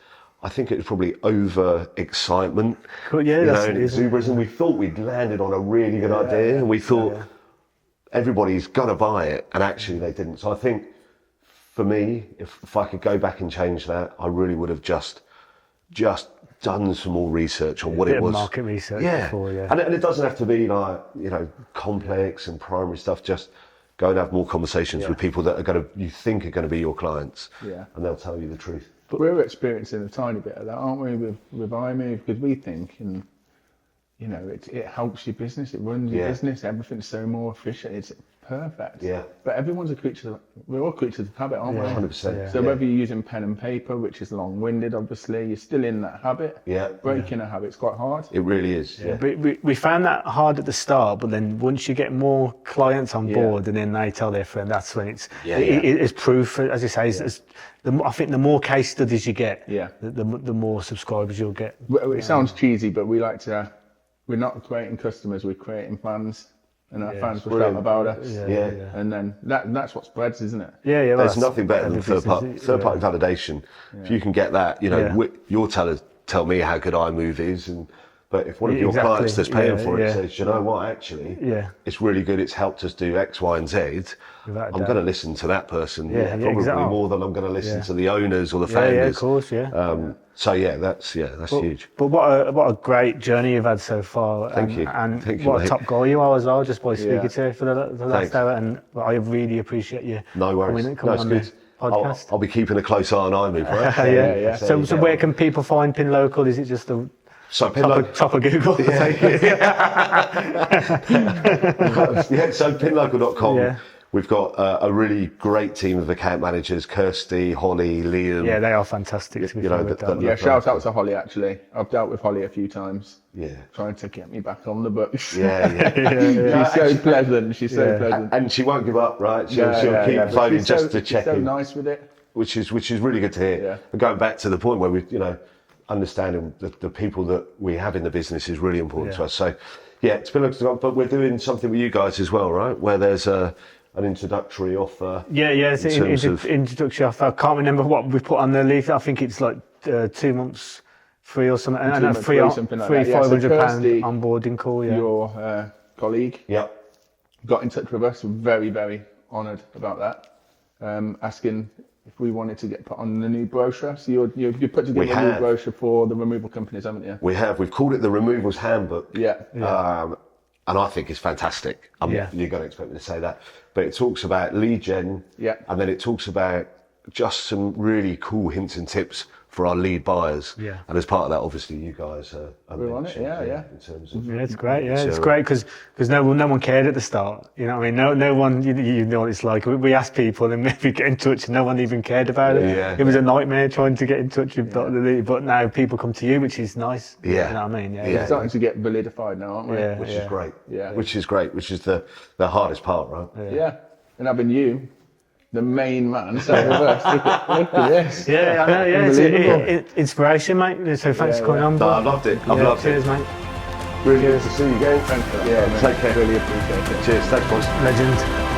Speaker 2: I think it was probably over excitement.
Speaker 3: Cool,
Speaker 2: exuberance, and we thought we'd landed on a really good idea, and we thought everybody's gonna buy it, and actually they didn't. So I think for me, if I could go back and change that, I really would have just done some more research on what it was.
Speaker 3: Market research before,
Speaker 2: And it doesn't have to be like, you know, complex and primary stuff. Just go and have more conversations with people that you think are gonna be your clients, and they'll tell you the truth.
Speaker 1: But we're experiencing a tiny bit of that, aren't we, with iMove? Because we think, and you know, it helps your business, it runs your business, everything's so more efficient, it's perfect. But everyone's we're all creatures of habit, aren't we?
Speaker 2: 100%.
Speaker 1: So whether you're using pen and paper, which is long-winded, obviously, you're still in that habit. Breaking a habit's quite hard.
Speaker 2: It really is.
Speaker 3: But we found that hard at the start, but then once you get more clients on board and then they tell their friend, that's when it's proof, as you say, I think the more case studies you get, the more subscribers you'll get.
Speaker 1: It sounds cheesy, but we're not creating customers, we're creating fans. And our fans will shout about us. And then that's what spreads, isn't it?
Speaker 2: There's nothing better than third-party validation. If you can get that, you know, you'll tell me how good iMove is, and But if one of your
Speaker 3: Exactly.
Speaker 2: clients that's paying
Speaker 3: Yeah,
Speaker 2: for it
Speaker 3: yeah.
Speaker 2: says, you know what, actually, it's really good, it's helped us do X, Y, and Z,
Speaker 3: Without a
Speaker 2: I'm
Speaker 3: doubt.
Speaker 2: going to listen to that person, probably
Speaker 3: exactly.
Speaker 2: more than I'm going to listen to the owners or the
Speaker 3: Yeah,
Speaker 2: founders.
Speaker 3: of course,
Speaker 2: So that's huge.
Speaker 3: But what a great journey you've had so far.
Speaker 2: Thank you.
Speaker 3: And
Speaker 2: Thank you,
Speaker 3: what
Speaker 2: mate.
Speaker 3: a top guy you are as well, just by speaking
Speaker 1: Yeah.
Speaker 3: to you for the last
Speaker 2: Thanks.
Speaker 3: hour. And I really appreciate you
Speaker 2: No worries.
Speaker 3: coming on
Speaker 2: it's
Speaker 3: the
Speaker 2: good.
Speaker 3: podcast.
Speaker 2: I'll be keeping a close eye on iMove, right?
Speaker 1: Yeah.
Speaker 3: So where can people find Pin Local? Is it just the
Speaker 2: So
Speaker 3: top of Google? Take it.
Speaker 2: So pinlocal.com.
Speaker 3: Yeah.
Speaker 2: We've got a really great team of account managers, Kirsty, Holly, Liam.
Speaker 3: Yeah, they are fantastic. To be fair with that.
Speaker 1: Yeah, shout out to Holly, actually. I've dealt with Holly a few times.
Speaker 2: Yeah.
Speaker 1: Trying to get me back on the books.
Speaker 2: Yeah.
Speaker 1: She's so pleasant. She's so pleasant.
Speaker 2: And she won't give up, right? She'll keep
Speaker 1: But
Speaker 2: phoning
Speaker 1: she's
Speaker 2: just to check
Speaker 1: She's so
Speaker 2: in,
Speaker 1: nice with it.
Speaker 2: which is really good to hear.
Speaker 1: Yeah.
Speaker 2: And going back to the point where we, understanding the people that we have in the business is really important to us. So, it's been but we're doing something with you guys as well, right? Where there's an introductory offer.
Speaker 3: It's an introductory offer. I can't remember what we put on the leaflet. I think it's like 2 months free or something, and a free
Speaker 1: something like that.
Speaker 3: £500
Speaker 1: Kirsty,
Speaker 3: onboarding call. Yeah.
Speaker 1: Your colleague got in touch with us. We're very, very honoured about that. Asking if we wanted to get put on the new brochure. So you put together a new brochure for the removal companies, haven't you?
Speaker 2: We have. We've called it the Removals Handbook.
Speaker 1: Yeah.
Speaker 2: And I think it's fantastic. You're going to expect me to say that. But it talks about lead gen.
Speaker 1: Yeah.
Speaker 2: And then it talks about just some really cool hints and tips for our lead buyers.
Speaker 3: Yeah.
Speaker 2: And as part of that, obviously, you guys are
Speaker 1: We're on it, yeah.
Speaker 2: in terms of...
Speaker 3: Yeah, it's great. Yeah, it's great because no one cared at the start. You know what I mean? No one. You know what it's like. We asked people and maybe get in touch, and no one even cared about it.
Speaker 2: Yeah.
Speaker 3: It was a nightmare trying to get in touch with Dr. Lee. But now people come to you, which is nice.
Speaker 2: Yeah.
Speaker 3: You know what I mean? Yeah.
Speaker 1: We're starting to get validified now, aren't we?
Speaker 3: Yeah.
Speaker 2: Which is great.
Speaker 1: Yeah.
Speaker 2: Which is great. Which is the hardest part, right?
Speaker 1: Yeah. And having you, the main man, sat with us. Look at this.
Speaker 3: Yeah, I know. Yeah, it's inspiration, mate. So thanks for coming on.
Speaker 2: No, I loved it. I've loved
Speaker 3: cheers,
Speaker 2: it.
Speaker 3: mate.
Speaker 2: Really good to see you again.
Speaker 1: Thanks for that.
Speaker 2: Yeah, take care.
Speaker 1: Really appreciate it.
Speaker 2: Cheers. Thanks, boys.
Speaker 3: Legend.